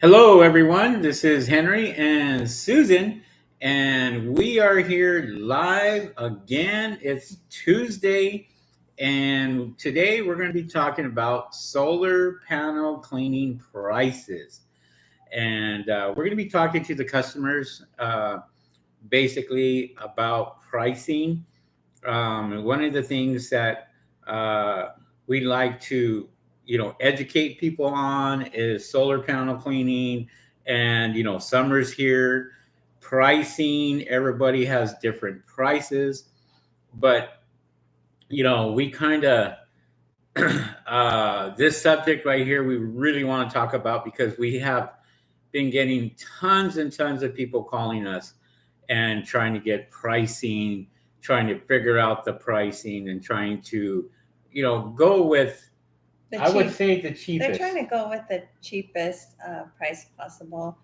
Hello, everyone. This is Henry and Susan, and we are here live again. It's Tuesday, and today we're going to be talking about solar panel cleaning prices. And we're going to be talking to the customers basically about pricing. One of the things that uh, we like to, educate people on is solar panel cleaning. And summer's here. Pricing, everybody has different prices, but we kind of this subject right here we really want to talk about because we have been getting tons and tons of people calling us and trying to get pricing, trying to figure out the pricing, and trying to, go with, I would say, the They're cheapest. trying to go with the cheapest price possible.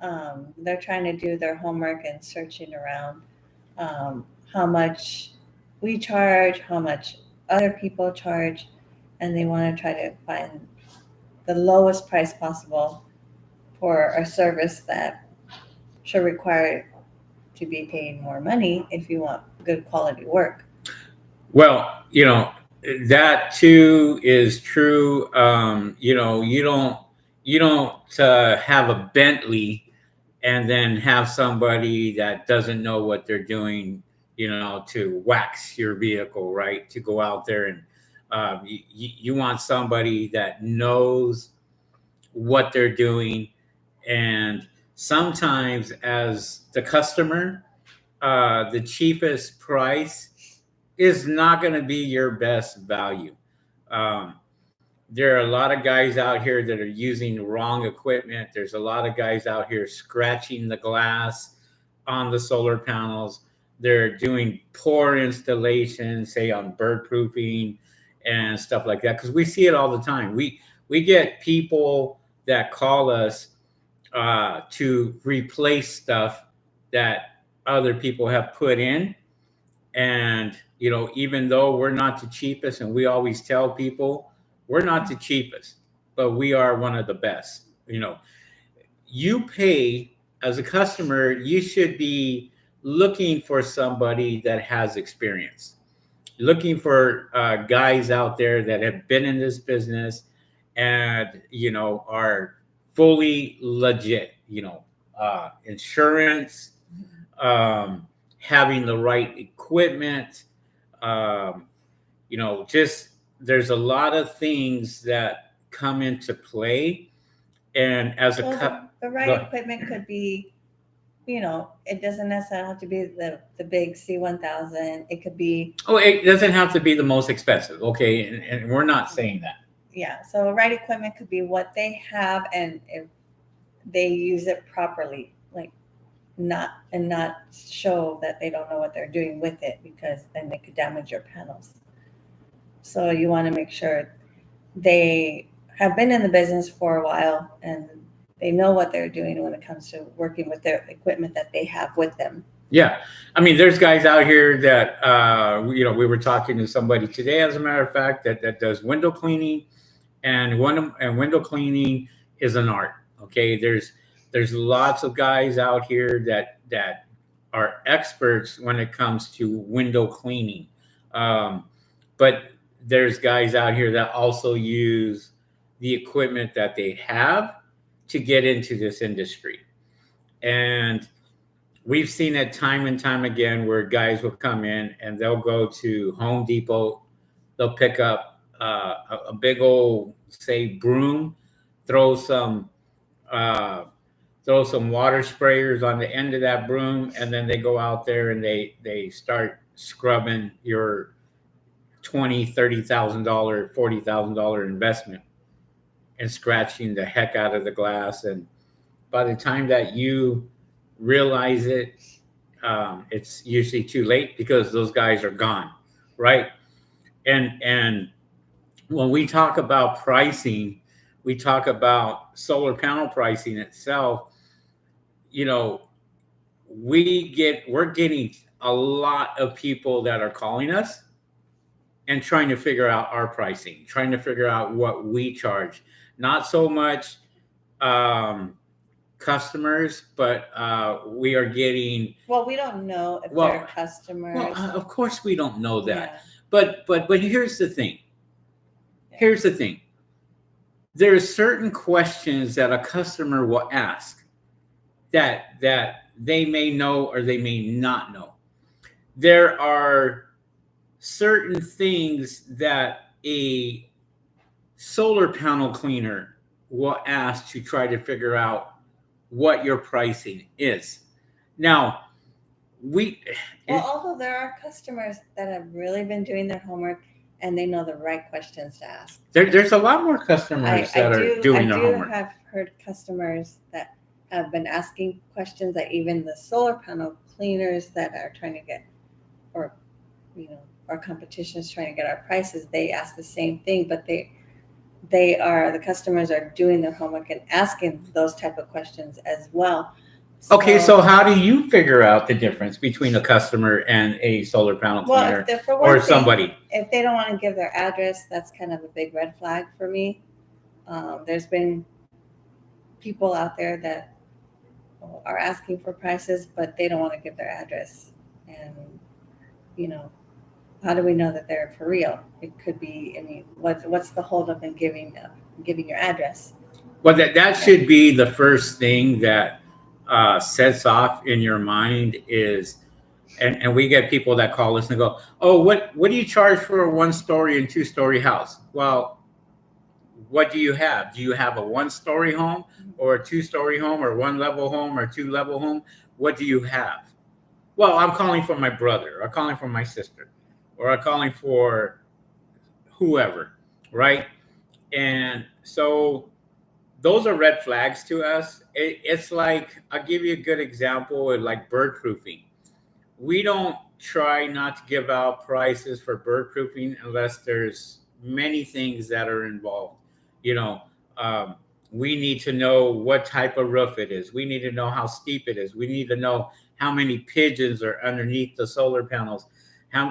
They're trying to do their homework and searching around how much we charge, how much other people charge, and they want to try to find the lowest price possible for a service that should require to be paid more money if you want good quality work. Well, that too is true. You don't have a Bentley and then have somebody that doesn't know what they're doing, to wax your vehicle, right? To go out there and you want somebody that knows what they're doing. And sometimes, as the customer, the cheapest price is not going to be your best value. Um, there are a lot of guys out here that are using the wrong equipment. There's a lot of guys out here scratching the glass on the solar panels. They're doing poor installation, say on bird proofing and stuff like that. Because we see it all the time. We get people that call us to replace stuff that other people have put in. And even though we're not the cheapest, and we always tell people we're not the cheapest, but we are one of the best. You pay as a customer, you should be looking for somebody that has experience, looking for guys out there that have been in this business and are fully legit. Insurance, having the right equipment, um, just there's a lot of things that come into play. And as a Well, cut, the right equipment could be, it doesn't necessarily have to be the big C1000. It could be, oh, it doesn't have to be the most expensive, okay? And we're not saying that. yeah. So right equipment could be what they have, and if they use it properly, like not show that they don't know what they're doing with it, because then they could damage your panels. So you want to make sure they have been in the business for a while and they know what they're doing when it comes to working with their equipment that they have with them. Yeah, I mean, there's guys out here that we were talking to somebody today, as a matter of fact, that does window cleaning, and window cleaning is an art. Okay, there's lots of guys out here that are experts when it comes to window cleaning, um, but there's guys out here that also use the equipment that they have to get into this industry. And we've seen it time and time again where guys will come in and they'll go to Home Depot, they'll pick up a big old, say, broom, throw some uh, throw some water sprayers on the end of that broom, and then they go out there and they start scrubbing your 20, $30,000, $40,000 investment and scratching the heck out of the glass. And by the time that you realize it, it's usually too late because those guys are gone, right? And when we talk about pricing, we talk about solar panel pricing itself. You know, we're getting a lot of people that are calling us and trying to figure out our pricing, trying to figure out what we charge. Not so much. customers, but we are getting Well, we don't know if well. they're customers. Of course, we don't know that, Yeah. but here's the thing. Yeah. Here's the thing. There's certain questions that a customer will ask that they may know or they may not know. There are certain things that a solar panel cleaner will ask to try to figure out what your pricing is. Now, we Well, although there are customers that have really been doing their homework and they know the right questions to ask. there's a lot more customers that are doing their homework. I have heard customers that have been asking questions that even the solar panel cleaners that are trying to get, or our competition is trying to get our prices, they ask the same thing, but the customers are doing their homework and asking those type of questions as well. Okay, so how do you figure out the difference between a customer and a solar panel cleaner or somebody? If they don't want to give their address, that's kind of a big red flag for me. There's been people out there that are asking for prices, but they don't want to give their address. And, how do we know that they're for real? It could be, what's the holdup in giving your address? Well, that should be the first thing that sets off in your mind is, and we get people that call us and go, oh, what do you charge for a 1-story and 2-story house? Well, what do you have? Do you have a 1-story home or a 2-story home or 1-level home or 2-level home? What do you have? Well, I'm calling for my brother, or I'm calling for my sister, or I'm calling for whoever, right? And so those are red flags to us. It's like, I'll give you a good example of like bird proofing. We don't try not to give out prices for bird proofing unless there's many things that are involved. You know, we need to know what type of roof it is. We need to know how steep it is. We need to know how many pigeons are underneath the solar panels.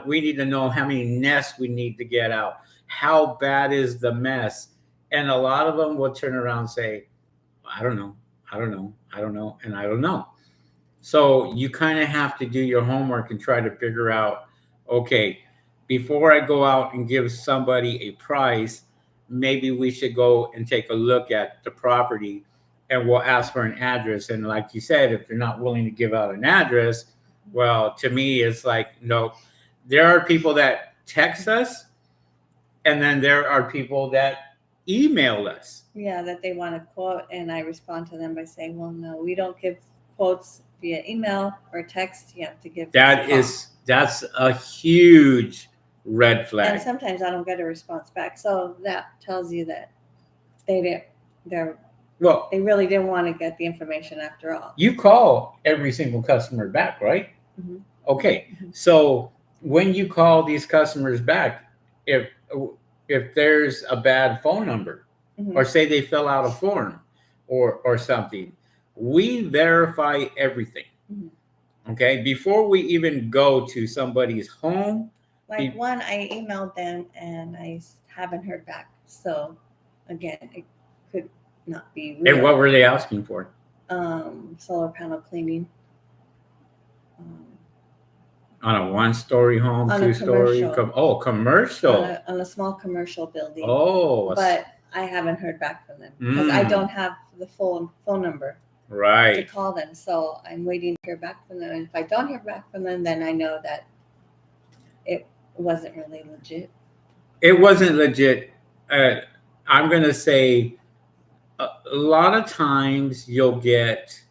We need to know how many nests we need to get out. How bad is the mess? And a lot of them will turn around and say, I don't know, I don't know, I don't know, and I don't know. So you kind of have to do your homework and try to figure out, okay, before I go out and give somebody a price, maybe we should go and take a look at the property and we'll ask for an address. And like you said, if they're not willing to give out an address, well, to me, it's like, no, there are people that text us and then there are people that email us. Yeah, that they want to quote, and I respond to them by saying, well, no, we don't give quotes via email or text. You have to give that's a huge red flag. And sometimes I don't get a response back. So that tells you that they really didn't want to get the information after all. You call every single customer back, right? Mm-hmm. Okay. Mm-hmm. So when you call these customers back, if there's a bad phone number, mm-hmm. or say they fill out a form or something, we verify everything. Mm-hmm. Okay. Before we even go to somebody's home. I emailed them and I haven't heard back. So again, it could not be real. And what were they asking for? Solar panel cleaning. On a 1-story home, 2-story? Commercial. On a small commercial building. Oh. But I haven't heard back from them because I don't have the full phone number. Right. To call them. So I'm waiting to hear back from them. And if I don't hear back from them, then I know that it wasn't really legit. It wasn't legit. I'm going to say a lot of times you'll get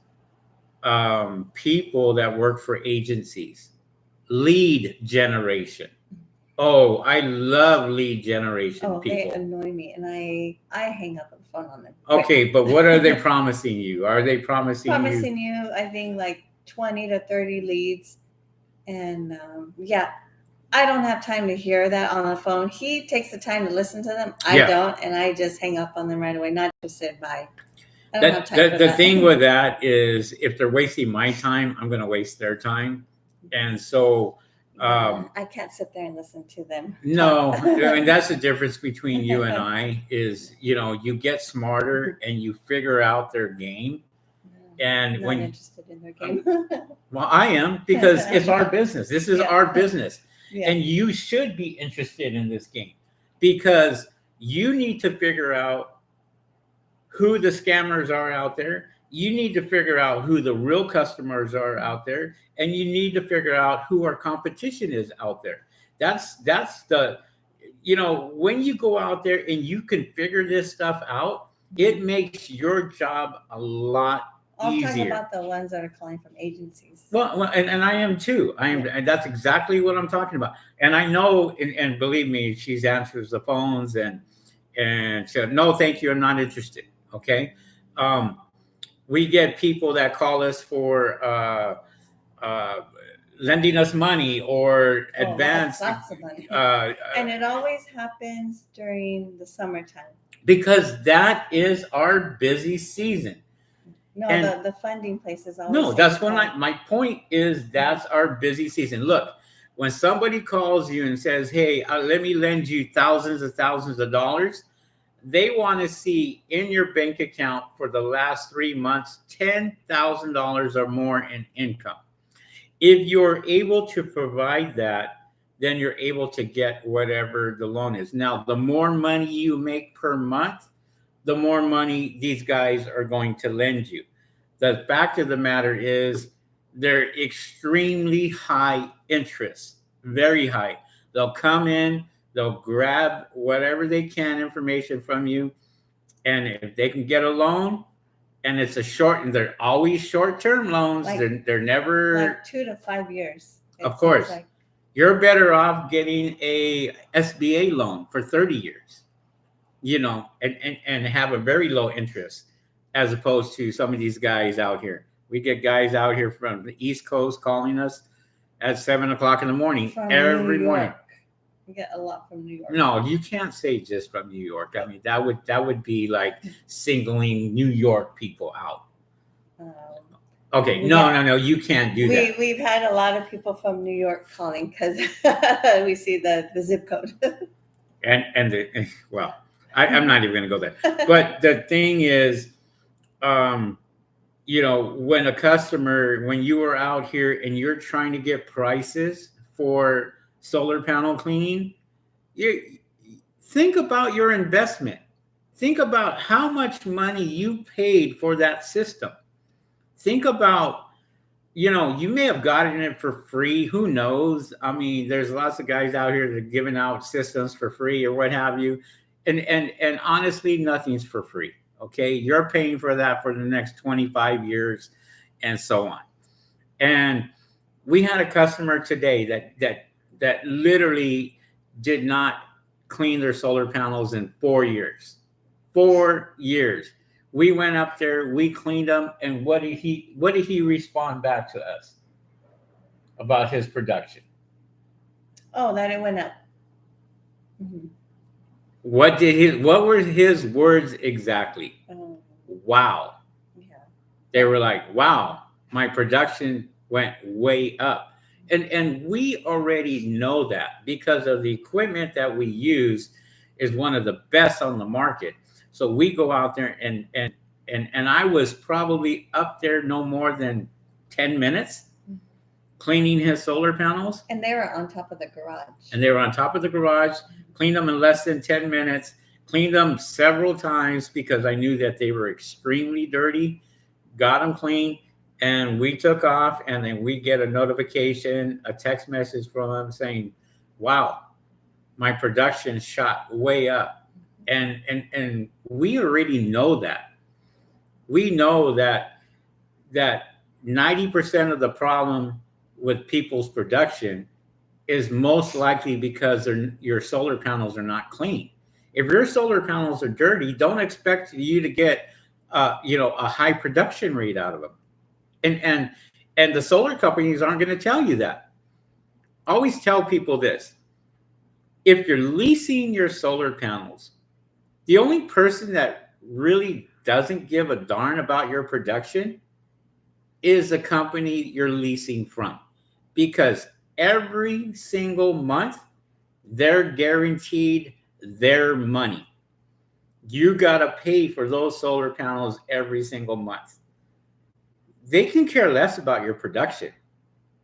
people that work for agencies. Lead generation. Oh, I love lead generation people. They annoy me, and I hang up the phone on them. Okay, but what are they promising you? Are they promising you? I think like 20 to 30 leads, and I don't have time to hear that on the phone. He takes the time to listen to them. I don't, and I just hang up on them right away. Not just sit by. I don't have time for that. The thing with that is, if they're wasting my time, I'm going to waste their time. And so I can't sit there and listen to them. No, I mean, that's the difference between you and I is, you get smarter and you figure out their game. And Not interested in their game. well, I am, because it's our business. This is Yeah. our business. Yeah. And you should be interested in this game, because you need to figure out who the scammers are out there. You need to figure out who the real customers are out there, and you need to figure out who our competition is out there. That's the, when you go out there and you can figure this stuff out, it makes your job a lot I'm talking easier. about the ones that are calling from agencies. Well, and I am too. I am, Yeah. and that's exactly what I'm talking about. And I know, and believe me, she's answers the phones, and said, "No, thank you, I'm not interested." Okay, um, we get people that call us for uh, lending us money or advance, Lots of money. uh, And it always happens during the summertime. because that is our busy season. No, And the funding places always. no, say that's to when call. my point is, that's our busy season. Look, when somebody calls you and says, "Hey, let me lend you thousands of dollars," they want to see in your bank account for the last 3 months $10,000 or more in income. If you're able to provide that, then you're able to get whatever the loan is. Now, the more money you make per month, the more money these guys are going to lend you. The fact of the matter is, they're extremely high interest, very high. They'll come in, they'll grab whatever they can information from you, and if they can get a loan, and it's a short, and they're always short-term loans. Like- they're never, Like 2 to 5 years. it of course. seems like. You're better off getting a SBA loan for 30 years, and have a very low interest, as opposed to some of these guys out here. We get guys out here from the East Coast calling us at 7 o'clock in the morning From every New morning. York. We get a lot from New York. No, you can't say just from New York. I mean, that would be like singling New York people out. Okay, Yeah. no, you can't do that. We've had a lot of people from New York calling because we see the zip code. Well, I'm not even going to go there. But the thing is, when when you are out here and you're trying to get prices for solar panel cleaning, you think about your investment. Think about how much money you paid for that system. Think about, you may have gotten it for free. Who knows? I mean, there's lots of guys out here that are giving out systems for free or what have you. And honestly, nothing's for free. Okay. You're paying for that for the next 25 years and so on. And we had a customer today that literally did not clean their solar panels in 4 years. 4 years. We went up there, we cleaned them, and what did he respond back to us about his production? Oh, that it went up. Mm-hmm. What were his words exactly? Oh, Wow. yeah. They were like, "Wow, my production went way up." And we already know that, because of the equipment that we use is one of the best on the market. So we go out there and I was probably up there no more than 10 minutes cleaning his solar panels. And they were on top of the garage. And they were on top of the garage, cleaned them in less than 10 minutes, cleaned them several times because I knew that they were extremely dirty, got them clean, and we took off. And then we get a notification, a text message from them saying, "Wow, my production shot way up." And we already know that. We know that 90% of the problem with people's production is most likely because your solar panels are not clean. If your solar panels are dirty, don't expect you to get a high production rate out of them. And the solar companies aren't going to tell you that. Always tell people this: if you're leasing your solar panels, the only person that really doesn't give a darn about your production is the company you're leasing from, because every single month they're guaranteed their money. You got to pay for those solar panels every single month. they can care less about your production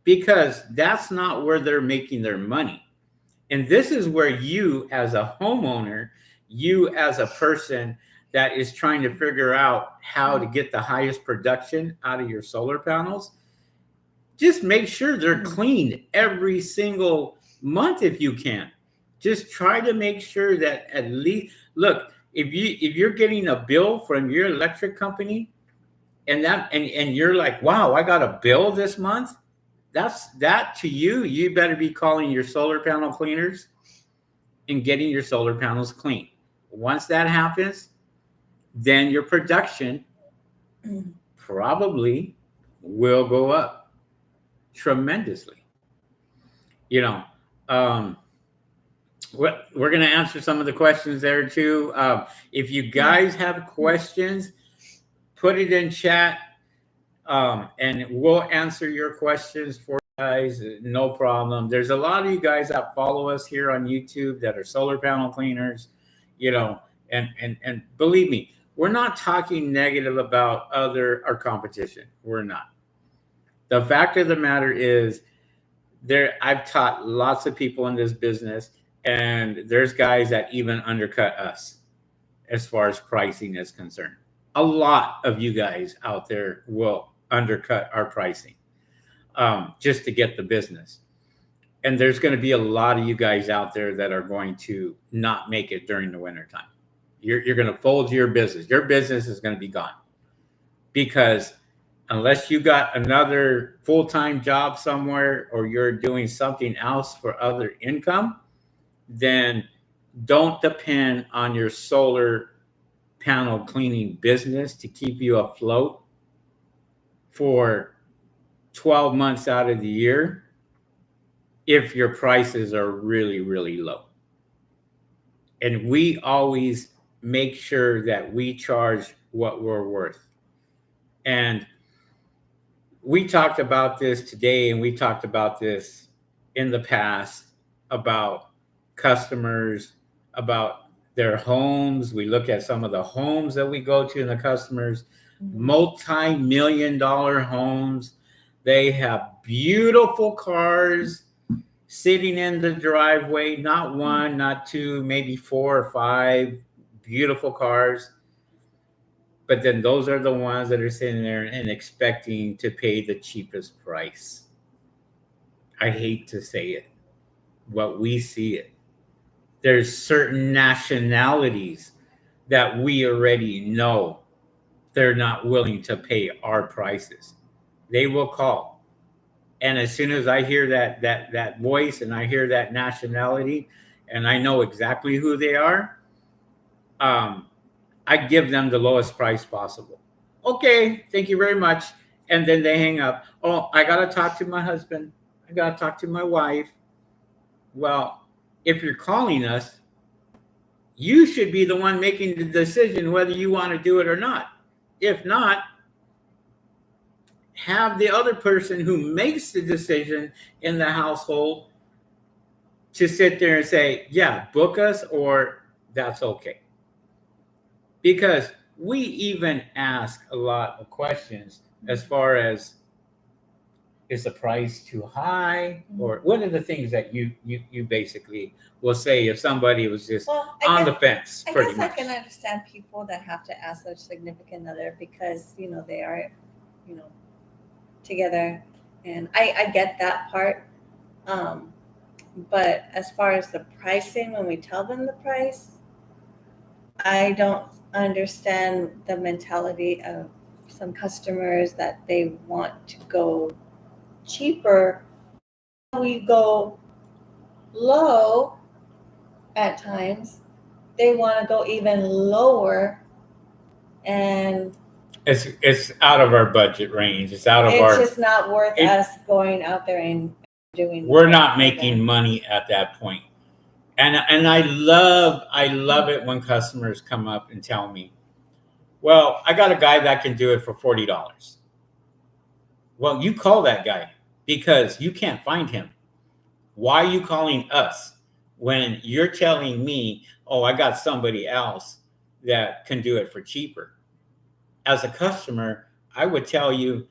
because that's not where they're making their money. And this is where you, as a homeowner, you, as a person that is trying to figure out how to get the highest production out of your solar panels, just make sure they're cleaned every single month if you can. Just try to make sure that at least, look, if you're getting a bill from your electric company and you're like, wow, I got a bill this month, that to you, you better be calling your solar panel cleaners and getting your solar panels clean. Once that happens, then your production probably will go up tremendously. You know, um, we're going to answer some of the questions there too. If you guys have questions, put it in chat, and we'll answer your questions for you guys. No problem. There's a lot of you guys that follow us here on YouTube that are solar panel cleaners, you know, and believe me, we're not talking negative about our competition. We're not. The fact of the matter is, I've taught lots of people in this business, and there's guys that even undercut us as far as pricing is concerned. A lot of you guys out there will undercut our pricing, just to get the business. And there's going to be a lot of you guys out there that are going to not make it during the wintertime. You're going to fold your business. Your business is going to be gone because unless you got another full-time job somewhere or you're doing something else for other income, then don't depend on your solar panel cleaning business to keep you afloat for 12 months out of the year if your prices are really, really low. And we always make sure that we charge what we're worth. And we talked about this today, and we talked about this in the past about customers, about their homes. We look at some of the homes that we go to and the customers, multi-million-dollar homes. They have beautiful cars sitting in the driveway, not one, not two, maybe 4 or 5 beautiful cars. But then those are the ones that are sitting there and expecting to pay the cheapest price. I hate to say it, but we see it. There's certain nationalities that we already know they're not willing to pay our prices. They will call. And as soon as I hear that voice and I hear that nationality and I know exactly who they are, I give them the lowest price possible. Okay, thank you very much. And then they hang up. Oh, I got to talk to my husband. I got to talk to my wife. Well, if you're calling us, you should be the one making the decision whether you want to do it or not. If not, have the other person who makes the decision in the household to sit there and say, yeah, book us, or that's okay. Because we even ask a lot of questions as far as, is the price too high? Or what are the things that you basically will say if somebody was just on the fence? I guess I can understand people that have to ask their significant other because, they are, together. And I get that part. But as far as the pricing, when we tell them the price, I don't understand the mentality of some customers that they want to go cheaper. We go low at times. They want to go even lower, and it's out of our budget range. It's just not worth us going out there and doing. We're not making money at that point. And I love it when customers come up and tell me, well, I got a guy that can do it for $40. Well, you call that guy because you can't find him. Why are you calling us when you're telling me, oh, I got somebody else that can do it for cheaper? As a customer, I would tell you,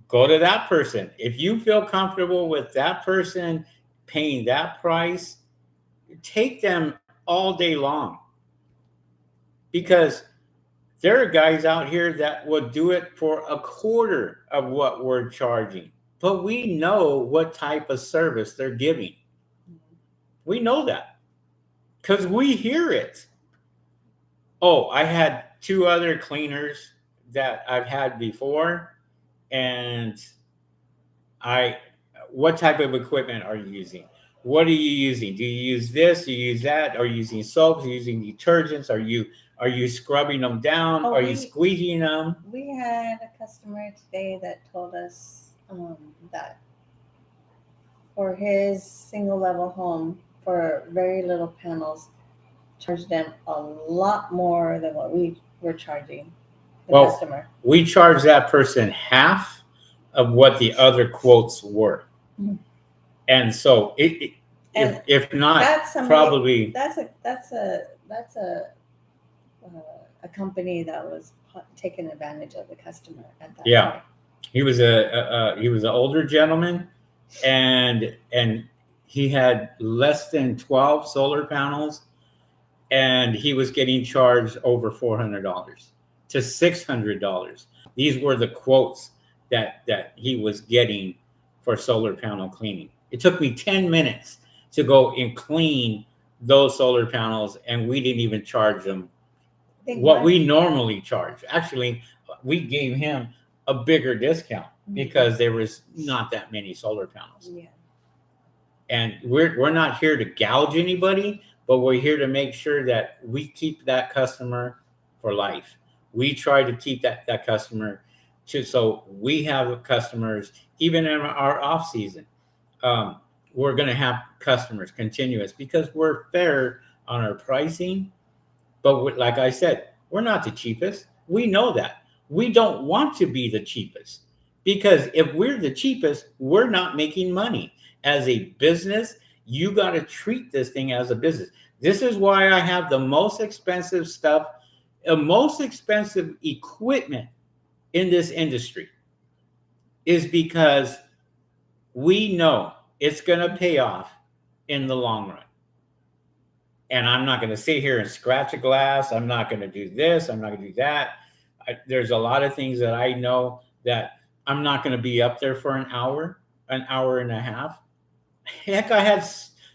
Go to that person. If you feel comfortable with that person paying that price, take them all day long, because there are guys out here that would do it for a quarter of what we're charging. But we know what type of service they're giving. We know that because we hear it. Oh, I had two other cleaners that I've had before, and I, what type of equipment are you using? What are you using? Do you use this? Do you use that? Are you using soaps? Are you using detergents? Are you scrubbing them down? Oh, Are you squeegeeing them? We had a customer today that told us that for his single level home, for very little panels, charged them a lot more than what we were charging the Well, customer. we charge that person half of what the other quotes were. Mhm. And so And if not, that's somebody, probably a company that was taking advantage of the customer at that yeah. point. He was an older gentleman, and he had less than 12 solar panels, and he was getting charged over $400 to $600. These were the quotes that he was getting for solar panel cleaning. It took me 10 minutes to go and clean those solar panels, and we didn't even charge them what we normally charge. Actually, we gave him a bigger discount because there was not that many solar panels. Yeah. And we're not here to gouge anybody, but we're here to make sure that we keep that customer for life. We try to keep that customer so we have customers even in our off season. We're going to have customers continuous because we're fair on our pricing. But like I said, we're not the cheapest. We know that. We don't want to be the cheapest, because if we're the cheapest, we're not making money. As a business, you got to treat this thing as a business. This is why I have the most expensive stuff, the most expensive equipment in this industry, is because we know it's going to pay off in the long run. And I'm not going to sit here and scratch a glass. I'm not going to do this. I'm not going to do that. There's a lot of things that I know that I'm not going to be up there for an hour and a half. Heck, I had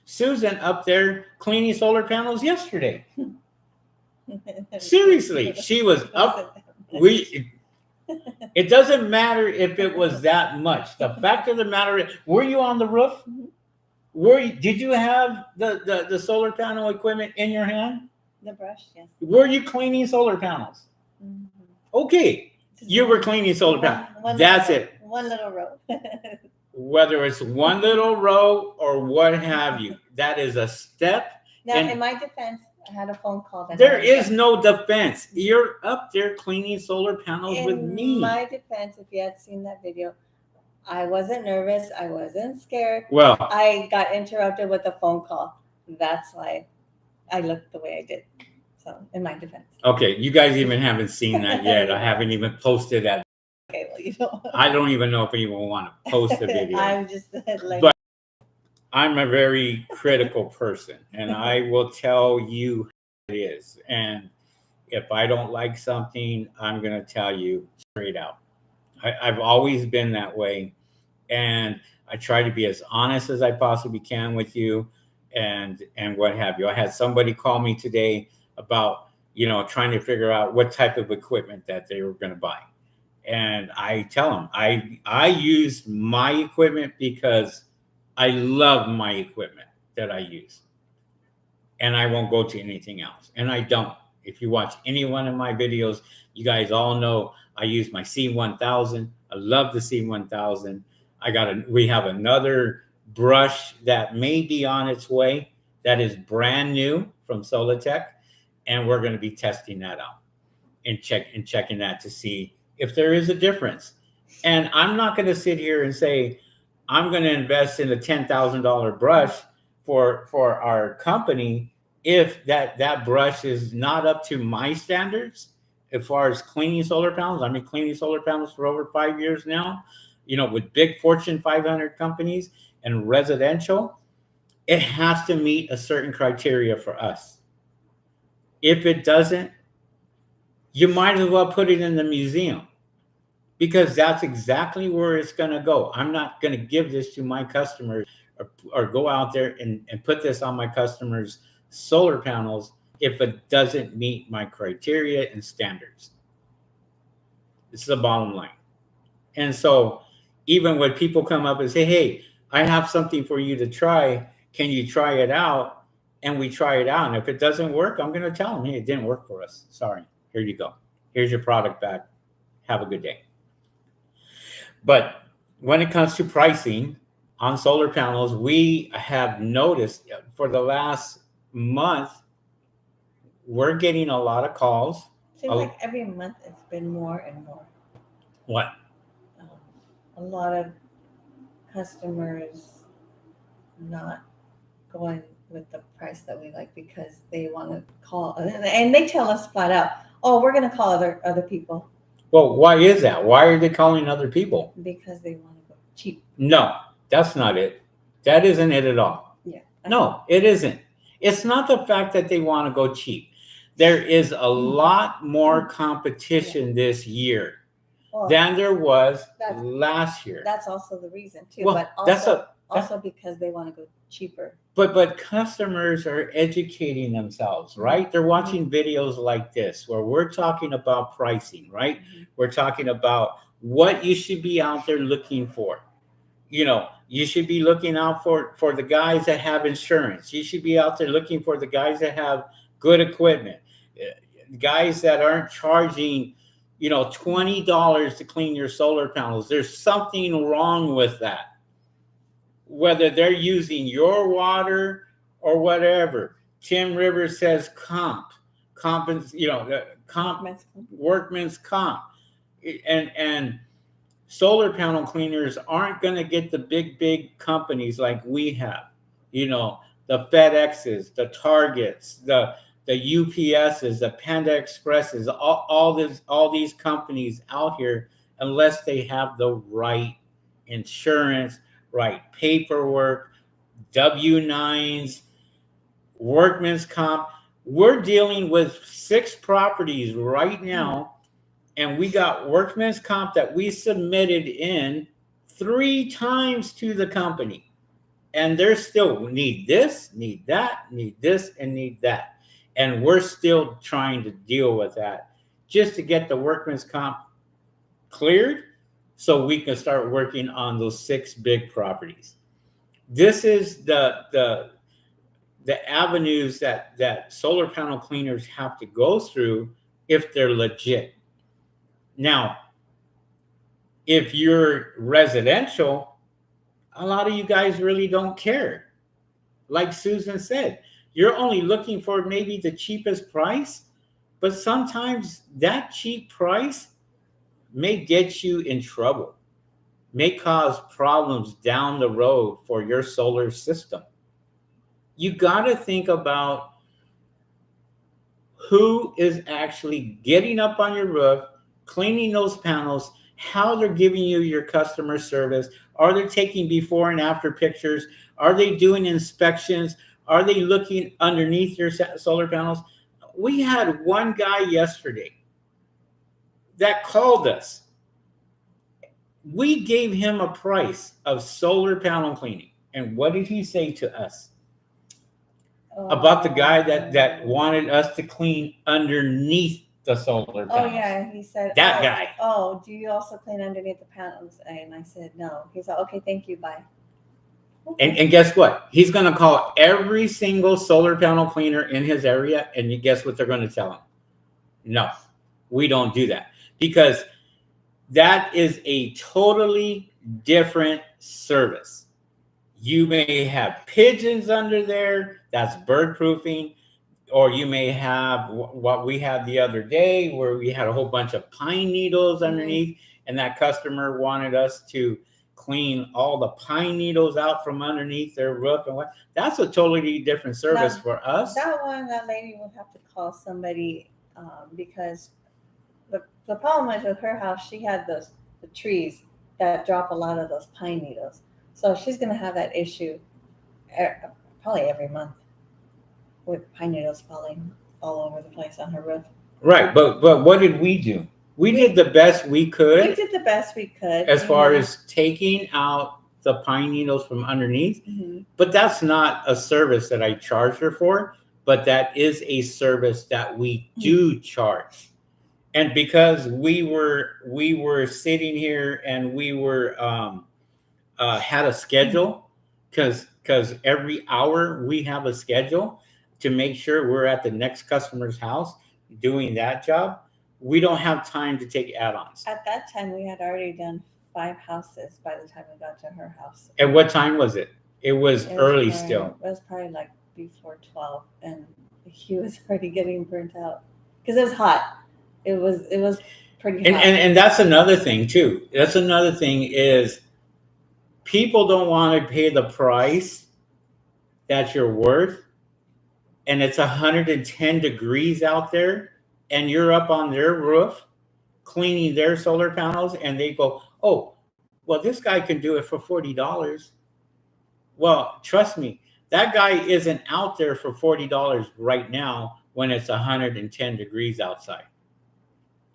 Susan up there cleaning solar panels yesterday. Seriously, she was up. It doesn't matter if it was that much. The fact of the matter is, were you on the roof? Did you have the solar panel equipment in your hand? The brush, yes. Were you cleaning solar panels? Mm-hmm. Okay, you were cleaning solar panels. That's it. One little row. Whether it's one little row or what have you, that is a step. Now, in my defense, I had a phone call. There is no defense. You're up there cleaning solar panels with me. In my defense, if you had seen that video, I wasn't nervous. I wasn't scared. Well, I got interrupted with a phone call. That's why I looked the way I did. So, in my defense. Okay, you guys even haven't seen that yet. I haven't even posted that. Okay, well, you don't. I don't even know if anyone want to post a video. I'm just like. But I'm a very critical person, and I will tell you how it is. And if I don't like something, I'm going to tell you straight out. I've always been that way, and I try to be as honest as I possibly can with you, and what have you. I had somebody call me today about trying to figure out what type of equipment that they were going to buy, and I tell them I use my equipment because I love my equipment that I use, and I won't go to anything else, and I don't. If you watch any one of my videos, you guys all know I use my C1000. I love the C1000. We have another brush that may be on its way that is brand new from Solitech, and we're going to be testing that out and checking that to see if there is a difference. And I'm not going to sit here and say I'm going to invest in a $10,000 brush for our company if that brush is not up to my standards as far as cleaning solar panels. I've been cleaning solar panels for over 5 years now. with big Fortune 500 companies and residential, it has to meet a certain criteria for us. If it doesn't, you might as well put it in the museum, because that's exactly where it's going to go. I'm not going to give this to my customers, or go out there and put this on my customers' solar panels if it doesn't meet my criteria and standards. This is the bottom line. And so, even when people come up and say, "Hey, I have something for you to try. Can you try it out?" And we try it out. And if it doesn't work, I'm going to tell them, "Hey, it didn't work for us. Sorry. Here you go. Here's your product back. Have a good day." But when it comes to pricing on solar panels, we have noticed for the last month, we're getting a lot of calls. Seems like every month it's been more and more. What? A lot of customers not going with the price that we like because they want to call, and they tell us flat out, "Oh, we're going to call other people." Well, why is that? Why are they calling other people? Because they want to go cheap. No, that's not it. That isn't it at all. Yeah. No, it isn't. It's not the fact that they want to go cheap. There is a lot more competition this year than there was last year. That's also the reason too. Well, but also because they want to go cheaper. But customers are educating themselves, right? They're watching videos like this where we're talking about pricing, right? We're talking about what you should be out there looking for. You should be looking out for the guys that have insurance. You should be out there looking for the guys that have good equipment, guys that aren't charging, $20 to clean your solar panels. There's something wrong with that. Whether they're using your water or whatever. Tim Rivers says workman's comp. And solar panel cleaners aren't going to get the big companies like we have. The FedExes, the Targets, the UPSs, the Panda Expresses, all these companies out here, unless they have the right insurance, right paperwork, W-9s, workman's comp. We're dealing with 6 properties right now, and we got workman's comp that we submitted in 3 times to the company. And they're still need this, need that, need this, and need that. And we're still trying to deal with that just to get the workman's comp cleared so we can start working on those 6 big properties. This is the avenues that solar panel cleaners have to go through if they're legit. Now, if you're residential, a lot of you guys really don't care. Like Susan said, you're only looking for maybe the cheapest price, but sometimes that cheap price may get you in trouble, may cause problems down the road for your solar system. You got to think about who is actually getting up on your roof, cleaning those panels, how they're giving you your customer service. Are they taking before and after pictures? Are they doing inspections? Are they looking underneath your solar panels? We had one guy yesterday that called us. We gave him a price of solar panel cleaning. And what did he say to us? About the guy that wanted us to clean underneath the solar panels. Oh, yeah. He said, that guy. "Oh, do you also clean underneath the panels?" And I said, "No." He said, "Okay, thank you. Bye." Okay. And guess what? He's going to call every single solar panel cleaner in his area. And you guess what they're going to tell him? No, we don't do that. Because that is a totally different service. You may have pigeons under there. That's bird proofing. Or you may have what we had the other day where we had a whole bunch of pine needles underneath. And that customer wanted us to clean all the pine needles out from underneath their roof. And what? That's a totally different service for us. That lady will have to call somebody because the problem is with her house, she had the trees that drop a lot of those pine needles. So she's going to have that issue probably every month with pine needles falling all over the place on her roof. Right, but what did we do? We did the best we could. We did the best we could as far as taking out the pine needles from underneath. Mm-hmm. But that's not a service that I charge her for, but that is a service that we do charge. And because we were sitting here and we were had a schedule, because every hour we have a schedule to make sure we're at the next customer's house doing that job. We don't have time to take add-ons. At that time, we had already done 5 houses by the time we got to her house. And what time was it? It was early still. It was probably like before 12, and he was already getting burnt out because it was hot. It was pretty hot. And that's another thing too. That's another thing is people don't want to pay the price that you're worth, and it's 110 degrees out there, and you're up on their roof cleaning their solar panels, and they go, oh, well, this guy can do it for $40. Well, trust me, that guy isn't out there for $40 right now when it's 110 degrees outside.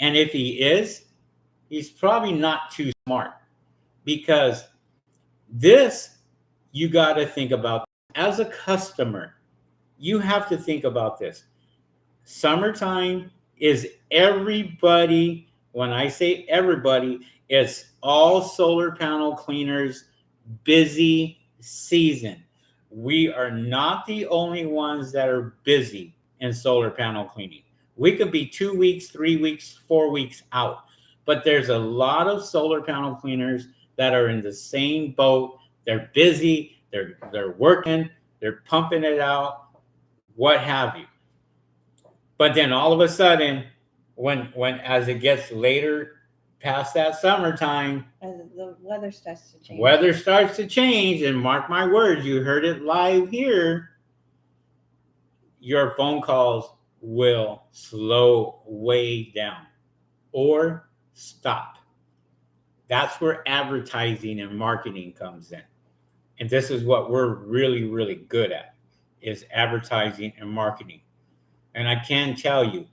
And if he is, he's probably not too smart, because this, you got to think about as a customer. You have to think about this. Summertime is everybody. When I say everybody, it's all solar panel cleaners busy season. We are not the only ones that are busy in solar panel cleaning. We could be 2 weeks, 3 weeks, 4 weeks out, but there's a lot of solar panel cleaners that are in the same boat. They're busy, they're working, they're pumping it out, what have you. But then all of a sudden, when as it gets later past that summertime, as the weather starts to change. And mark my words, you heard it live here, your phone calls will slow way down or stop. That's where advertising and marketing comes in. And this is what we're really, really good at, is advertising and marketing. And I can tell you,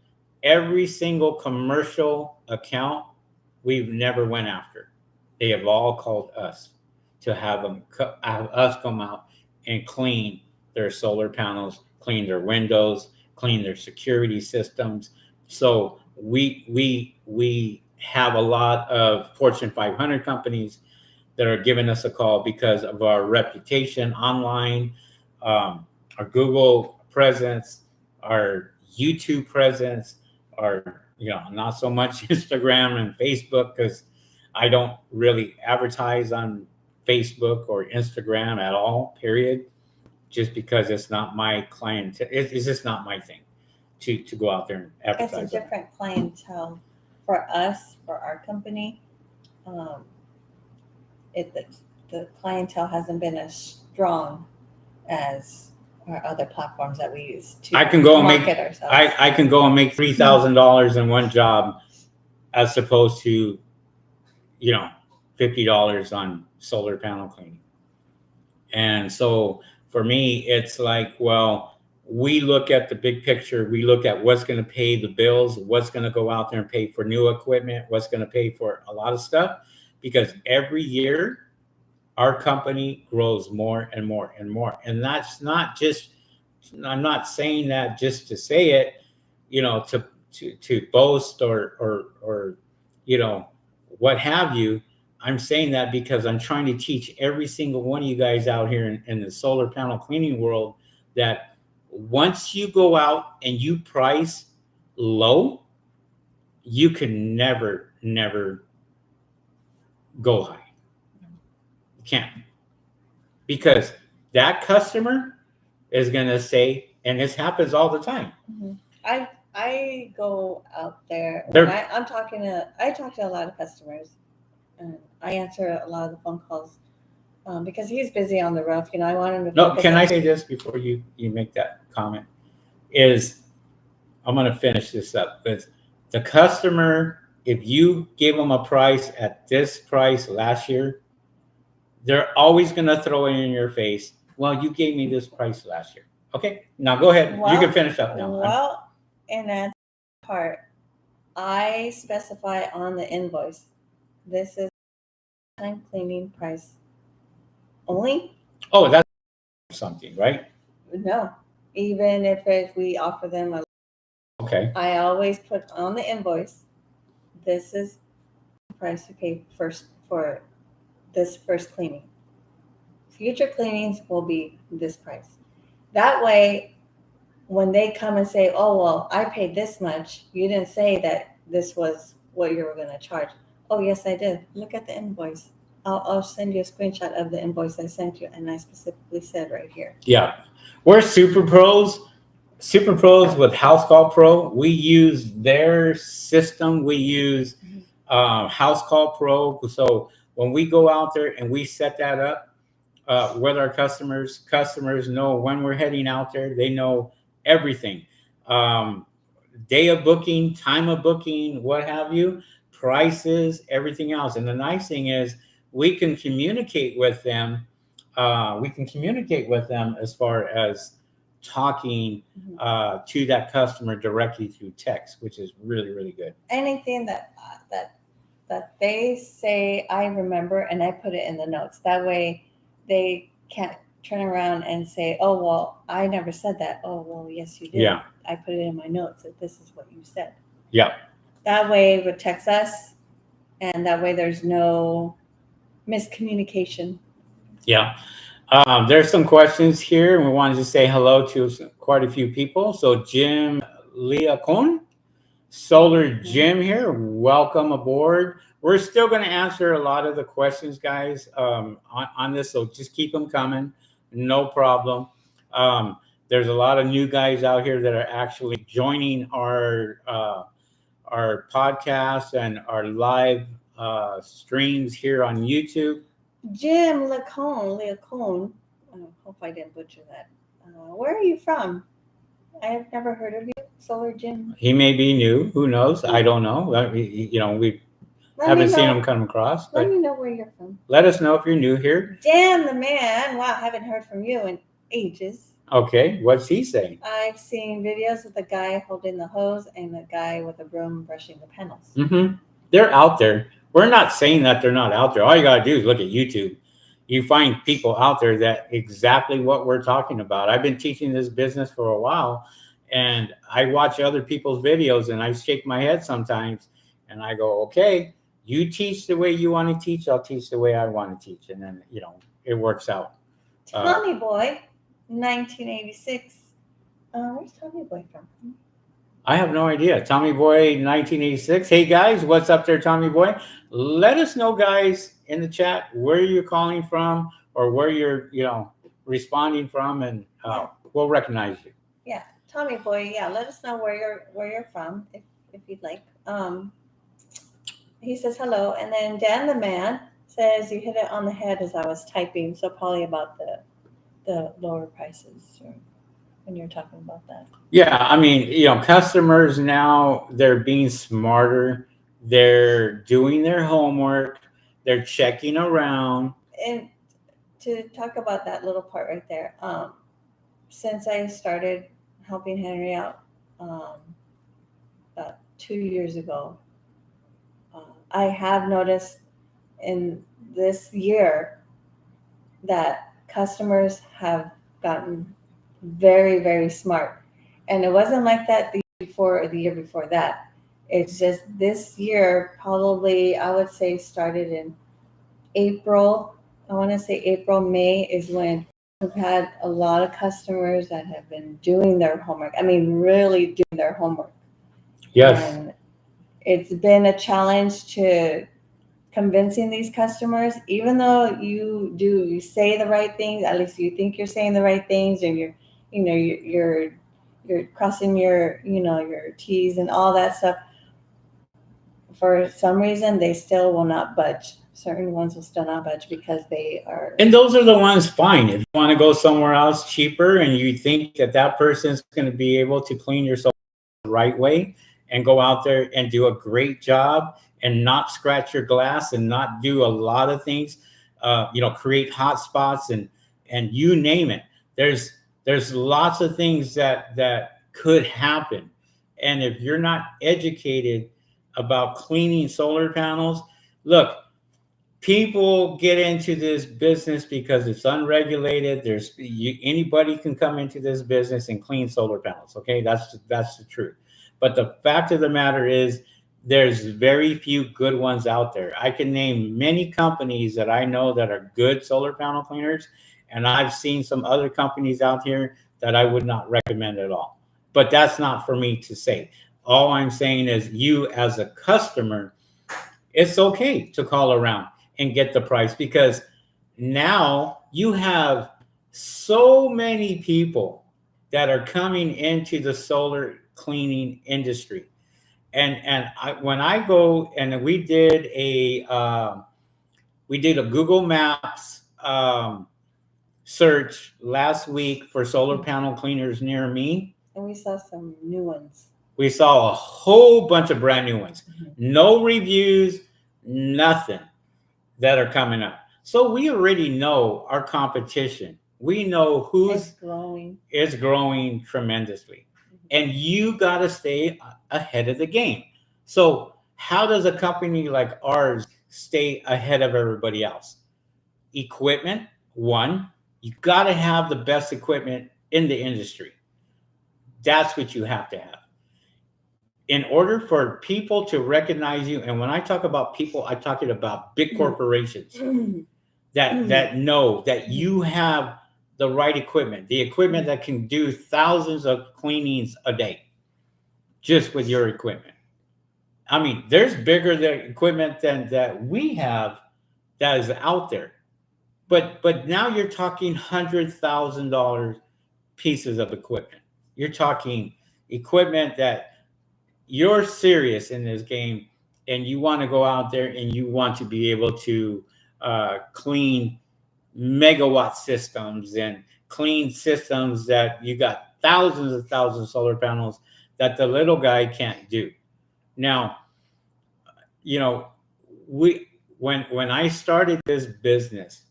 every single commercial account we've never went after. They have all called us to have us come out and clean their solar panels, clean their windows, clean their security systems. So we have a lot of Fortune 500 companies that are giving us a call because of our reputation online, our Google presence, our YouTube presence, our not so much Instagram and Facebook, because I don't really advertise on Facebook or Instagram at all, period, just because it's not my clientele. It's just not my thing to go out there and advertise. It's a different clientele for us, for our company. The clientele hasn't been as strong as our other platforms that we use to market ourselves. I can go and make $3,000 in one job, as opposed to $50 on solar panel cleaning. And so for me, it's like, well, we look at the big picture. We look at what's going to pay the bills, what's going to go out there and pay for new equipment, what's going to pay for a lot of stuff, because every year our company grows more and more and more. And that's not just, I'm not saying that just to say it, to boast or what have you. I'm saying that because I'm trying to teach every single one of you guys out here in the solar panel cleaning world that once you go out and you price low, you can never go high. You can't. Because that customer is going to say, and this happens all the time. Mm-hmm. I go out there. I talk to a lot of customers, and I answer a lot of the phone calls because he's busy on the roof. I want him to. No, can I say this before you make that comment? I'm going to finish this up. But the customer if you give them a price at this price last year, they're always going to throw it in your face. Well, you gave me this price last year. Okay, now go ahead. You can finish up now. Well, in that part, I specify on the invoice, this is time cleaning price only. Oh, that's something, right? No, even if we offer them a, Okay. I always put on the invoice, this is the price you pay first for this first cleaning. Future cleanings will be this price. That way, when they come and say, oh, well, I paid this much, you didn't say that this was what you were going to charge. Oh, yes, I did. Look at the invoice. I'll send you a screenshot of the invoice I sent you, and I specifically said right here. Yeah. We're super pros with House Call Pro. We use their system. We use House Call Pro. So when we go out there and we set that up with our customers know when we're heading out there. They know everything. Day of booking, time of booking, what have you, prices, everything else. And the nice thing is we can communicate with them. As far as talking to that customer directly through text, which is really, really good. Anything that they say, I remember, and I put it in the notes. That way they can't turn around and say, oh, well, I never said that. Oh, well, yes, you did. Yeah. I put it in my notes that this is what you said. Yeah. That way it protects us, and that way there's no miscommunication. Yeah. There's some questions here, and we wanted to say hello to quite a few people. So Jim Leacon, Solar Jim here, welcome aboard. We're still going to answer a lot of the questions, guys, on this, so just keep them coming. No problem. There's a lot of new guys out here that are actually joining our podcast and our live streams here on YouTube. Jim Leacon, I hope I didn't butcher that. Where are you from? I have never heard of you, Solar Jim. He may be new. Who knows? I don't know. We haven't seen him come across. Let me know where you're from. Let us know if you're new here. Dan the man. Wow, I haven't heard from you in ages. Okay, what's he saying? I've seen videos with a guy holding the hose and a guy with a broom brushing the panels. Mm-hmm. They're out there. We're not saying that they're not out there. All you got to do is look at YouTube. You find people out there that exactly what we're talking about. I've been teaching this business for a while, and I watch other people's videos, and I shake my head sometimes, and I go, okay, you teach the way you want to teach. I'll teach the way I want to teach. And then, it works out. Tommy Boy, 1986. Where's Tommy Boy from? I have no idea. Tommy Boy, 1986. Hey, guys, what's up there, Tommy Boy? Let us know, guys, in the chat where you're calling from or where you're, responding from, and we'll recognize you. Yeah, Tommy Boy. Yeah, let us know where you're from if you'd like. He says hello, and then Dan the man says you hit it on the head as I was typing. So probably about the lower prices when you're talking about that. Yeah, I mean, customers now, they're being smarter. They're doing their homework. They're checking around. And to talk about that little part right there, since I started helping Henry out about 2 years ago, I have noticed in this year that customers have gotten very, very smart. And it wasn't like that the year before or the year before that. It's just this year, probably, I would say started in April. I want to say April, May is when we've had a lot of customers that have been doing their homework. I mean, really doing their homework. Yes. And it's been a challenge to convincing these customers, even though you say the right things, at least you think you're saying the right things, and you're crossing your T's and all that stuff. For some reason, they still will not budge. Certain ones will still not budge because they are. And those are the ones, fine. If you want to go somewhere else cheaper and you think that person's going to be able to clean yourself the right way, and go out there and do a great job and not scratch your glass and not do a lot of things, create hot spots and you name it. There's lots of things that could happen. And if you're not educated about cleaning solar panels, look, people get into this business because it's unregulated. Anybody can come into this business and clean solar panels. Okay, that's the truth. But the fact of the matter is, there's very few good ones out there. I can name many companies that I know that are good solar panel cleaners, and I've seen some other companies out here that I would not recommend at all. But that's not for me to say. All I'm saying is, you as a customer, it's okay to call around and get the price, because now you have so many people that are coming into the solar cleaning industry. When I go, and we did a Google Maps search last week for solar panel cleaners near me. And we saw some new ones. We saw a whole bunch of brand new ones. No reviews, nothing that are coming up. So we already know our competition. We know who's growing. It's growing tremendously. And you got to stay ahead of the game. So how does a company like ours stay ahead of everybody else? Equipment, one, you got to have the best equipment in the industry. That's what you have to have. In order for people to recognize you, and when I talk about people, I'm talking about big corporations that know that you have the right equipment, the equipment that can do thousands of cleanings a day just with your equipment. I mean, there's bigger equipment than that we have that is out there. But now you're talking $100,000 pieces of equipment. You're talking equipment that you're serious in this game, and you want to go out there and you want to be able to clean megawatt systems and clean systems that you got thousands of solar panels that the little guy can't do. Now, when I started this business,